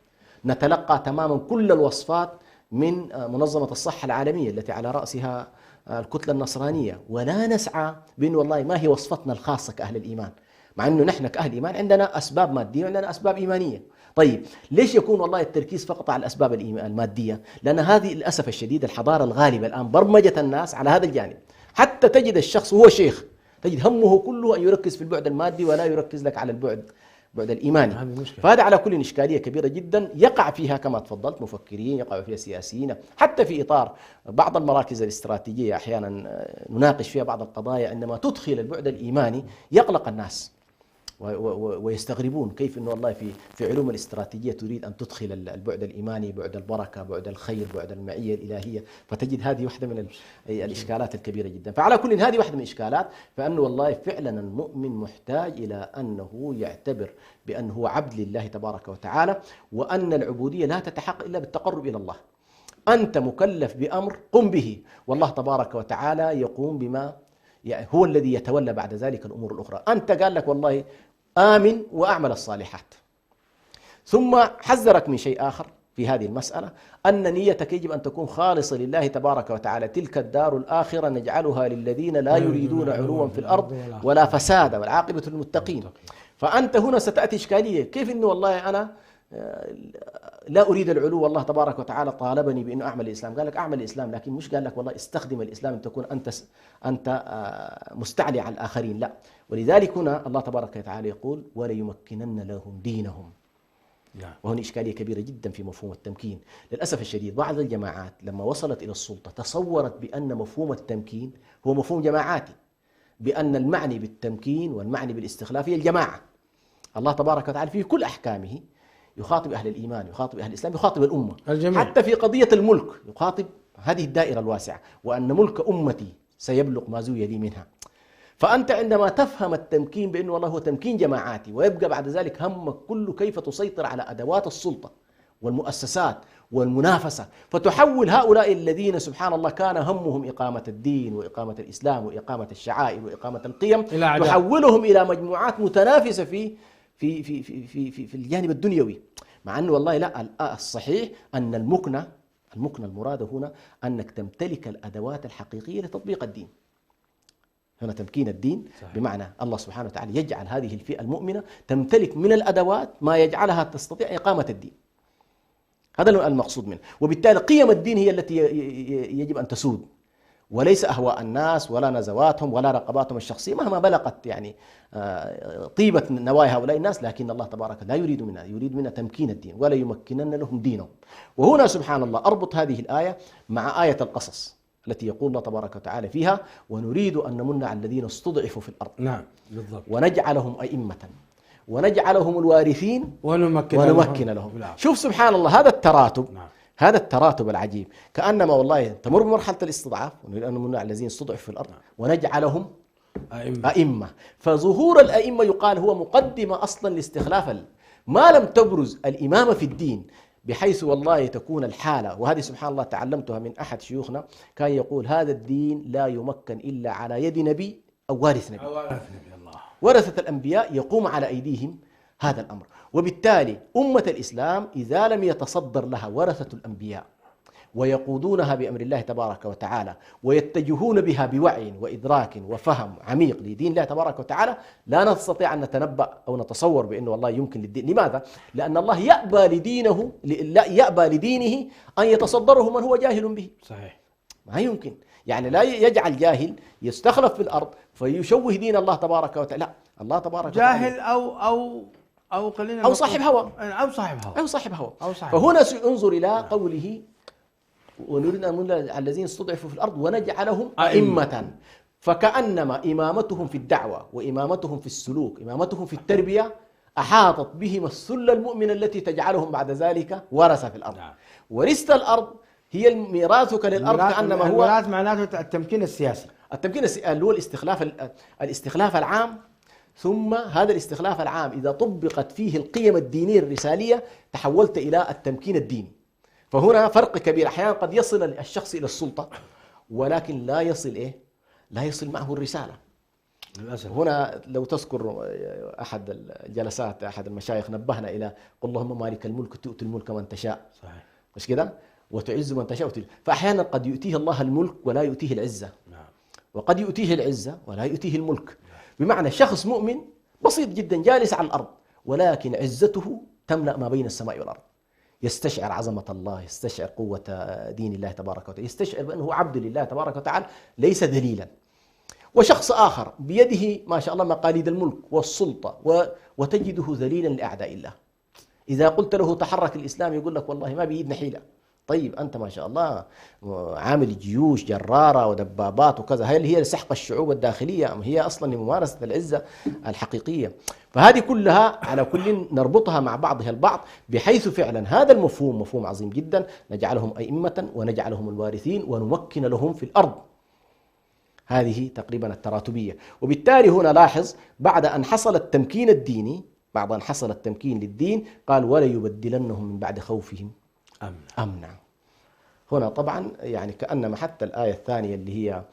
نتلقى تماما كل الوصفات من منظمة الصحة العالمية التي على رأسها الكتلة النصرانية، ولا نسعى بأن والله ما هي وصفتنا الخاصة كأهل الإيمان، مع أنه نحن كأهل إيمان عندنا أسباب مادية وعندنا أسباب إيمانية. طيب ليش يكون والله التركيز فقط على الأسباب المادية؟ لأن هذه للأسف الشديد الحضارة الغالبة الآن برمجت الناس على هذا الجانب، حتى تجد الشخص وهو شيخ تجد همه كله أن يركز في البعد المادي ولا يركز لك على البعد الإيماني. فهذا على كل إشكالية كبيرة جدا يقع فيها كما تفضلت مفكرين، يقع فيها سياسيين، حتى في إطار بعض المراكز الاستراتيجية أحيانا نناقش فيها بعض القضايا، عندما تدخل البعد الإيماني يقلق الناس ويستغربون كيف أنه والله في علوم الاستراتيجية تريد أن تدخل البعد الإيماني، بعد البركة، بعد الخير، بعد المعية الإلهية. فتجد هذه واحدة من الإشكالات الكبيرة جدا. فعلى كل هذه واحدة من الإشكالات، فأنه والله فعلا المؤمن محتاج إلى أنه يعتبر بأنه هو عبد لله تبارك وتعالى، وأن العبودية لا تتحقق إلا بالتقرب إلى الله. أنت مكلف بأمر قم به، والله تبارك وتعالى يقوم بما يعني هو الذي يتولى بعد ذلك الأمور الأخرى. أنت قال لك والله آمن وأعمل الصالحات، ثم حذرك من شيء آخر في هذه المسألة، أن نيتك يجب أن تكون خالصة لله تبارك وتعالى. تلك الدار الآخرة نجعلها للذين لا يريدون علوا في الأرض ولا فسادا والعاقبة للمتقين. فأنت هنا ستأتي إشكالية، كيف إنه والله أنا لا أريد العلو، والله تبارك وتعالى طالبني بأنه أعمل الإسلام. قال لك أعمل الإسلام، لكن مش قال لك والله استخدم الإسلام أن تكون أنت مستعلي على الآخرين، لا. ولذلك هنا الله تبارك وتعالى يقول ولا يمكنن لهم دينهم. وهنا إشكالية كبيرة جدا في مفهوم التمكين. للأسف الشديد بعض الجماعات لما وصلت إلى السلطة تصورت بأن مفهوم التمكين هو مفهوم جماعاتي، بأن المعني بالتمكين والمعني بالاستخلاف هي الجماعة. الله تبارك وتعالى في كل أحكامه يخاطب أهل الإيمان، يخاطب أهل الإسلام، يخاطب الأمة الجميع. حتى في قضية الملك يخاطب هذه الدائرة الواسعة، وأن ملك أمتي سيبلغ ما زوي لي منها. فأنت عندما تفهم التمكين بأنه والله هو تمكين جماعاتي، ويبقى بعد ذلك همك كله كيف تسيطر على أدوات السلطة والمؤسسات والمنافسة، فتحول هؤلاء الذين سبحان الله كان همهم إقامة الدين وإقامة الإسلام وإقامة الشعائر وإقامة القيم، تحولهم إلى مجموعات متنافسة في الجانب الدنيوي. مع أنه والله لا، الصحيح أن المكنة المراد هنا أنك تمتلك الأدوات الحقيقية لتطبيق الدين. هنا تمكين الدين صحيح. بمعنى الله سبحانه وتعالى يجعل هذه الفئة المؤمنة تمتلك من الأدوات ما يجعلها تستطيع إقامة الدين. هذا المقصود منه. وبالتالي قيم الدين هي التي يجب أن تسود، وليس أهواء الناس ولا نزواتهم ولا رغباتهم الشخصية مهما بلغت يعني طيبة نوايا هؤلاء الناس، لكن الله تبارك لا يريد منا تمكين الدين، ولا يمكنن لهم دينهم. وهنا سبحان الله أربط هذه الآية مع آية القصص التي يقول الله تبارك وتعالى فيها: ونريد أن نمن على الذين استضعفوا في الأرض. نعم بالضبط. ونجعلهم أئمة ونجعلهم الوارثين ونمكن لهم. شوف سبحان الله هذا التراتب. نعم. هذا التراتب العجيب، كأنما والله تمر بمرحلة الاستضعاف، ونريد أن نمن على الذين استضعفوا في الأرض ونجعلهم أئمة. فظهور الأئمة يقال هو مقدمة أصلا لاستخلاف ما لم تبرز الإمامة في الدين، بحيث والله تكون الحالة. وهذه سبحان الله تعلمتها من أحد شيوخنا، كان يقول: هذا الدين لا يمكن إلا على يد نبي أو وارث نبي. ورثة الأنبياء يقوم على أيديهم هذا الأمر. وبالتالي أمة الإسلام إذا لم يتصدر لها ورثة الأنبياء ويقودونها بأمر الله تبارك وتعالى ويتجهون بها بوعي وإدراك وفهم عميق لدين الله تبارك وتعالى، لا نستطيع أن نتنبأ أو نتصور بأنه والله يمكن للدين. لماذا؟ لأن الله يأبى لدينه أن يتصدره من هو جاهل به. صحيح. ما يمكن، يعني لا يجعل جاهل يستخلف في الأرض فيشوه دين الله تبارك وتعالى. لا، الله تبارك وتعالى جاهل أو خلينا أو صاحب هوى فهنا انظر إلى قوله: ونريد أن نمن على الذين استضعفوا في الأرض ونجعلهم أئمة. فكأنما إمامتهم في الدعوة وإمامتهم في السلوك، إمامتهم في التربية، أحاطت بهم السلة المؤمنة التي تجعلهم بعد ذلك ورثة في الأرض. ورثة الأرض هي ميراثك للأرض، كأنما هو الميراث معناته التمكين السياسي. اللي هو الاستخلاف العام. ثم هذا الاستخلاف العام إذا طبقت فيه القيم الدينية الرسالية تحولت إلى التمكين الديني. فهنا فرق كبير. أحيانا قد يصل الشخص إلى السلطة ولكن لا يصل معه الرسالة للأسف. هنا لو تذكر أحد الجلسات أحد المشايخ نبهنا إلى: قل اللهم مالك الملك تؤتي الملك من تشاء. صحيح. مش كده؟ وتعز من تشاء. فأحيانا قد يؤتيه الله الملك ولا يؤتيه العزة. نعم. وقد يؤتيه العزة ولا يؤتيه الملك. بمعنى شخص مؤمن بسيط جدا جالس على الأرض، ولكن عزته تملأ ما بين السماء والأرض. يستشعر عظمة الله، يستشعر قوة دين الله تبارك وتعالى، يستشعر بأنه عبد لله تبارك وتعالى ليس ذليلا. وشخص آخر بيده ما شاء الله مقاليد الملك والسلطة وتجده ذليلا لأعداء الله. إذا قلت له تحرك الإسلام يقول لك والله ما بيدنا حيلة. طيب أنت ما شاء الله عامل جيوش جرارة ودبابات وكذا، هل هي لسحق الشعوب الداخلية أم هي أصلا لممارسة العزة الحقيقية؟ فهذه كلها على كل نربطها مع بعضها البعض، بحيث فعلا هذا المفهوم مفهوم عظيم جدا: نجعلهم أئمة ونجعلهم الوارثين ونمكن لهم في الأرض. هذه تقريبا التراتبية. وبالتالي هنا لاحظ بعد أن حصل التمكين الديني، بعد أن حصل التمكين للدين، قال: ولا يبدلنهم من بعد خوفهم أمنا. هنا طبعا يعني كأنما حتى الآية الثانية اللي هي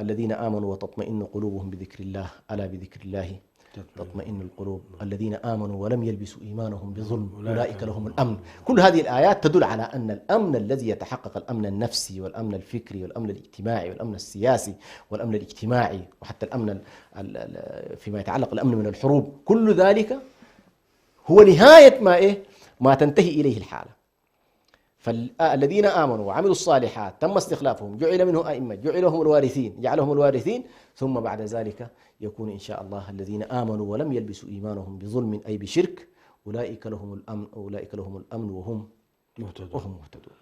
الذين آمنوا وتطمئن قلوبهم بذكر الله، ألا بذكر الله تطمئن القلوب، الذين آمنوا ولم يلبسوا إيمانهم بظلم أولئك لهم الأمن. كل هذه الآيات تدل على أن الأمن الذي يتحقق، الأمن النفسي والأمن الفكري والأمن الاجتماعي والأمن السياسي والأمن الاجتماعي، وحتى الأمن فيما يتعلق الأمن من الحروب، كل ذلك هو نهاية ما تنتهي إليه الحالة. فالذين آمنوا وعملوا الصالحات تم استخلافهم، جعل منه أئمة، جعلهم الوارثين، ثم بعد ذلك يكون إن شاء الله الذين آمنوا ولم يلبسوا إيمانهم بظلم أي بشرك أولئك لهم الأمن وهم مهتدون.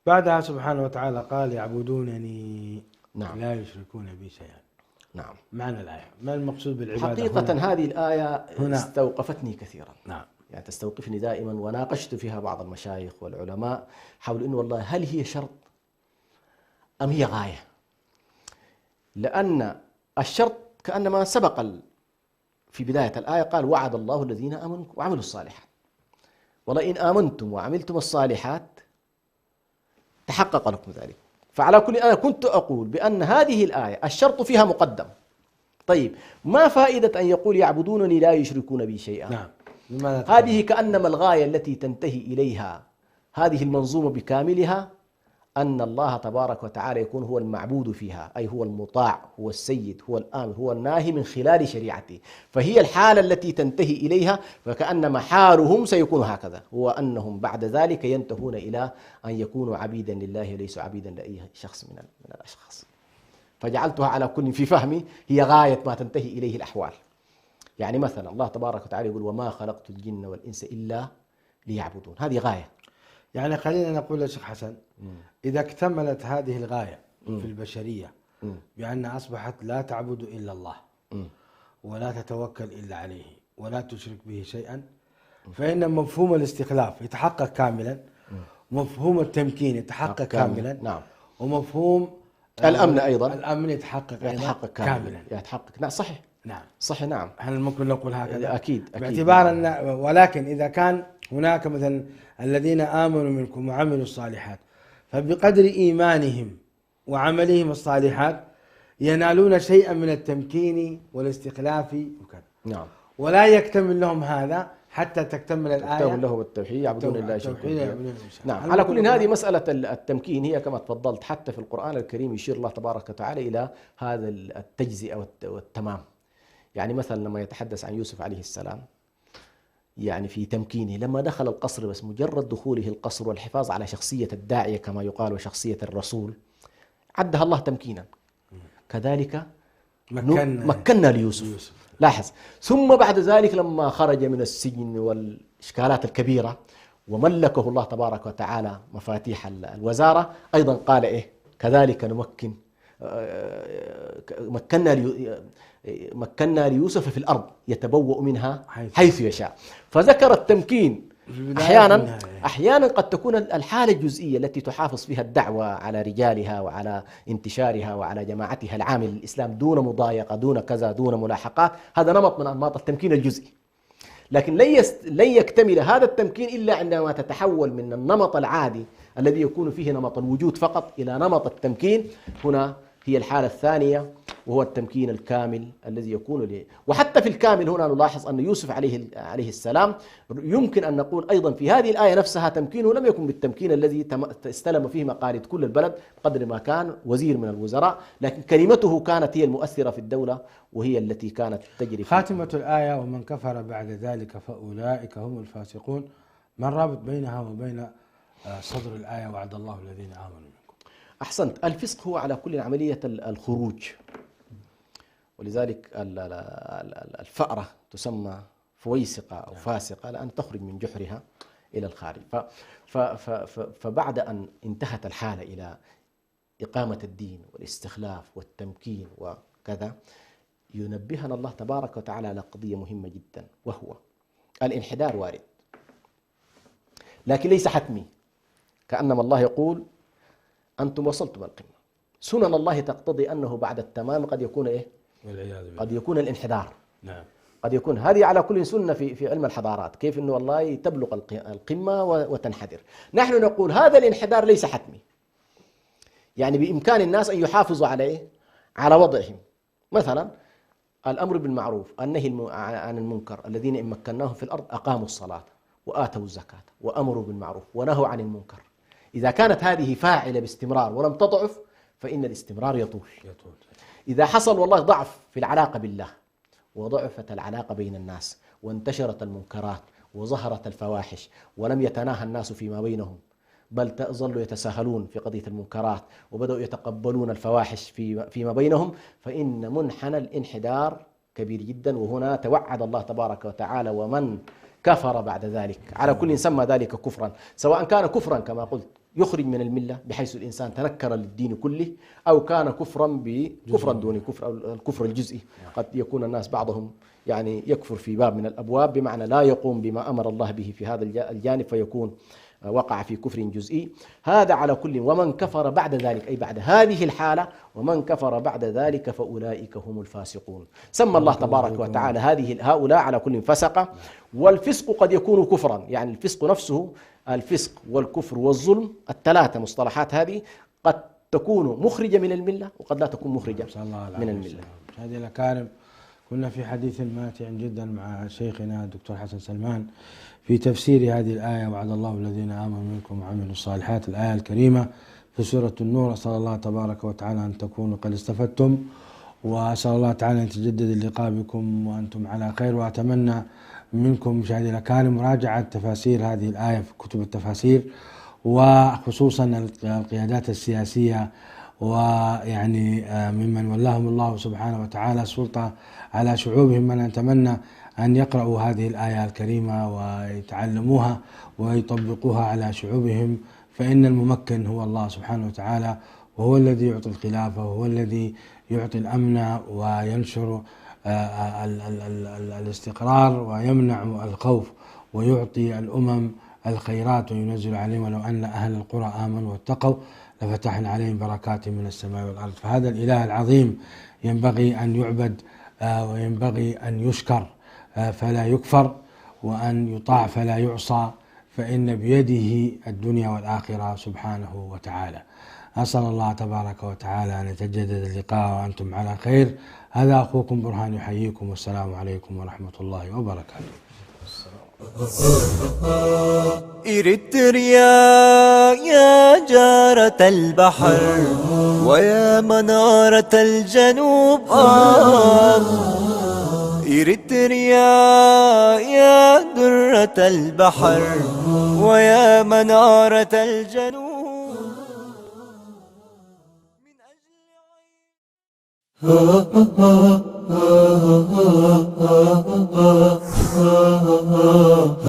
بعدها سبحانه وتعالى قال: يعبدونني نعم. لا يشركون بي شيئا. نعم. معنى الآية، ما المقصود بالعبادة حقيقة هنا؟ هذه الآية هنا. استوقفتني كثيرا، نعم. يعني تستوقفني دائما، وناقشت فيها بعض المشايخ والعلماء حول أنه والله هل هي شرط أم هي غاية؟ لأن الشرط كأنما سبق في بداية الآية، قال وعد الله الذين آمنوا وعملوا الصالحات، ولئن آمنتم وعملتم الصالحات تحقق لكم ذلك. فعلى كل أنا كنت أقول بأن هذه الآية الشرط فيها مقدم. طيب ما فائدة أن يقول يعبدونني لا يشركون بي شيئا؟ نعم. هذه كأنما الغاية التي تنتهي إليها هذه المنظومة بكاملها أن الله تبارك وتعالى يكون هو المعبود فيها، أي هو المطاع، هو السيد، هو الآمر، هو الناهي من خلال شريعته. فهي الحالة التي تنتهي إليها، فكأنما حالهم سيكون هكذا، هو أنهم بعد ذلك ينتهون إلى أن يكونوا عبيدا لله ليسوا عبيدا لأي شخص من الأشخاص. فجعلتها على كل في فهمي هي غاية ما تنتهي إليه الأحوال. يعني مثلا الله تبارك وتعالى يقول وما خلقت الجن والإنس إلا ليعبدون، هذه غاية. يعني خلينا نقول يا شيخ حسن، إذا اكتملت هذه الغاية في البشرية بأن أصبحت لا تعبد إلا الله ولا تتوكل إلا عليه ولا تشرك به شيئا، فإن مفهوم الاستخلاف يتحقق كاملا، ومفهوم التمكين يتحقق كاملا، نعم. ومفهوم الأمن أيضا، الأمن يتحقق كاملا. نعم صحيح. نعم صحيح. نعم. هل ممكن نقول هكذا؟ أكيد. باعتبار أن ولكن إذا كان هناك مثلا الذين آمنوا منكم وعملوا الصالحات، فبقدر إيمانهم وعملهم الصالحات ينالون شيئا من التمكين والاستخلاف وكذا. نعم. ولا يكتمل لهم هذا حتى تكتمل الآية. تكتمل لهم التوحيد يعبدون الله يشركون. نعم. على كل هذه مسألة التمكين هي كما تفضلت حتى في القرآن الكريم يشير الله تبارك وتعالى إلى هذا التجزئة والتمام. يعني مثلا لما يتحدث عن يوسف عليه السلام، يعني في تمكينه لما دخل القصر، بس مجرد دخوله القصر والحفاظ على شخصية الداعية كما يقال وشخصية الرسول عدها الله تمكينا. كذلك مكنا ليوسف. لاحظ، ثم بعد ذلك لما خرج من السجن والإشكالات الكبيرة وملكه الله تبارك وتعالى مفاتيح الوزارة، أيضا قال إيه كذلك نمكن مكنا ليوسف في الأرض يتبوأ منها حيث يشاء. فذكر التمكين. أحيانا قد تكون الحالة الجزئية التي تحافظ فيها الدعوة على رجالها وعلى انتشارها وعلى جماعتها العامل للإسلام دون مضايقة دون كذا دون ملاحقات، هذا نمط من أنماط التمكين الجزئي. لكن لن يكتمل هذا التمكين إلا عندما تتحول من النمط العادي الذي يكون فيه نمط الوجود فقط إلى نمط التمكين. هنا هي الحالة الثانية وهو التمكين الكامل الذي يكون وحتى في الكامل هنا نلاحظ أن يوسف عليه السلام يمكن أن نقول أيضا في هذه الآية نفسها تمكينه لم يكن بالتمكين الذي استلم فيه مقاليد كل البلد قدر ما كان وزير من الوزراء، لكن كلمته كانت هي المؤثرة في الدولة وهي التي كانت تجري. خاتمة الآية ومن كفر بعد ذلك فأولئك هم الفاسقون، ما الرابط بينها وبين صدر الآية وعد الله الذين آمنوا منكم؟ أحسنت. الفسق هو على كل عملية الخروج، ولذلك الفأرة تسمى فويسقة أو فاسقة لأن تخرج من جحرها إلى الخارج. فبعد أن انتهت الحالة إلى إقامة الدين والاستخلاف والتمكين وكذا، ينبهنا الله تبارك وتعالى على قضية مهمة جدا، وهو الانحدار وارد لكن ليس حتمي. كأنما الله يقول أنتم وصلتم القمة، سنن الله تقتضي أنه بعد التمام قد يكون إيه؟ قد يكون الانحدار. نعم. قد يكون هذه على كل سنة في علم الحضارات، كيف أنه والله تبلغ القمة وتنحدر. نحن نقول هذا الانحدار ليس حتمي، يعني بإمكان الناس أن يحافظوا على إيه؟ على وضعهم. مثلا الأمر بالمعروف، النهي عن المنكر، الذين إن مكناهم في الأرض أقاموا الصلاة وآتوا الزكاة وأمروا بالمعروف ونهوا عن المنكر. إذا كانت هذه فاعلة باستمرار ولم تضعف فإن الاستمرار يطول. إذا حصل والله ضعف في العلاقة بالله وضعفت العلاقة بين الناس وانتشرت المنكرات وظهرت الفواحش ولم يتناهى الناس فيما بينهم، بل ظلوا يتساهلون في قضية المنكرات وبدأوا يتقبلون الفواحش فيما بينهم، فإن منحنى الانحدار كبير جدا. وهنا توعد الله تبارك وتعالى ومن كفر بعد ذلك، على كل سمى ذلك كفرا، سواء كان كفرا كما قلت يخرج من الملة بحيث الإنسان تنكر للدين كله، أو كان كفرا دون كفر، أو الكفر الجزئي. قد يكون الناس بعضهم يعني يكفر في باب من الأبواب، بمعنى لا يقوم بما أمر الله به في هذا الجانب، فيكون وقع في كفر جزئي. هذا على كل. ومن كفر بعد ذلك، أي بعد هذه الحالة، ومن كفر بعد ذلك فأولئك هم الفاسقون. سمى الله تبارك وتعالى هؤلاء على كل فسقة. والفسق قد يكون كفرا، يعني الفسق نفسه، الفسق والكفر والظلم، الثلاثة مصطلحات هذه قد تكون مخرجة من الملة، وقد لا تكون مخرجة من الملة. هذه الأكارم، كنا في حديث ماتع جدا مع شيخنا الدكتور حسن سلمان في تفسير هذه الآية: وعد الله الذين آمنوا منكم وعملوا الصالحات، الآية الكريمة في سورة النور. أسأل الله تبارك وتعالى أن تكونوا قد استفدتم، وأسأل الله تعالى أن يتجدد اللقاء بكم وأنتم على خير. وأتمنى منكم مشاهدي الأكارم مراجعة تفاسير هذه الآية في كتب التفاسير، وخصوصا القيادات السياسية، ويعني ممن ولاهم الله سبحانه وتعالى السلطة على شعوبهم، من أتمنى أن يقرأوا هذه الآية الكريمة ويتعلموها ويطبقوها على شعوبهم، فإن الممكن هو الله سبحانه وتعالى، وهو الذي يعطي الخلافة، وهو الذي يعطي الأمن وينشر الاستقرار ويمنع الخوف، ويعطي الأمم الخيرات وينزل عليهم: ولو أن أهل القرى آمنوا واتقوا لفتحنا عليهم بركات من السماء والأرض. فهذا الإله العظيم ينبغي أن يعبد، وينبغي أن يشكر فلا يكفر، وأن يطاع فلا يعصى، فإن بيده الدنيا والآخرة سبحانه وتعالى. أسأل الله تبارك وتعالى أن يتجدد اللقاء وأنتم على خير. هذا أخوكم برهان يحييكم، والسلام عليكم ورحمة الله وبركاته. إريتريا يا جارة البحر ويا منارة الجنوب، إريتريا يا درة البحر ويا منارة الجنوب. من أجل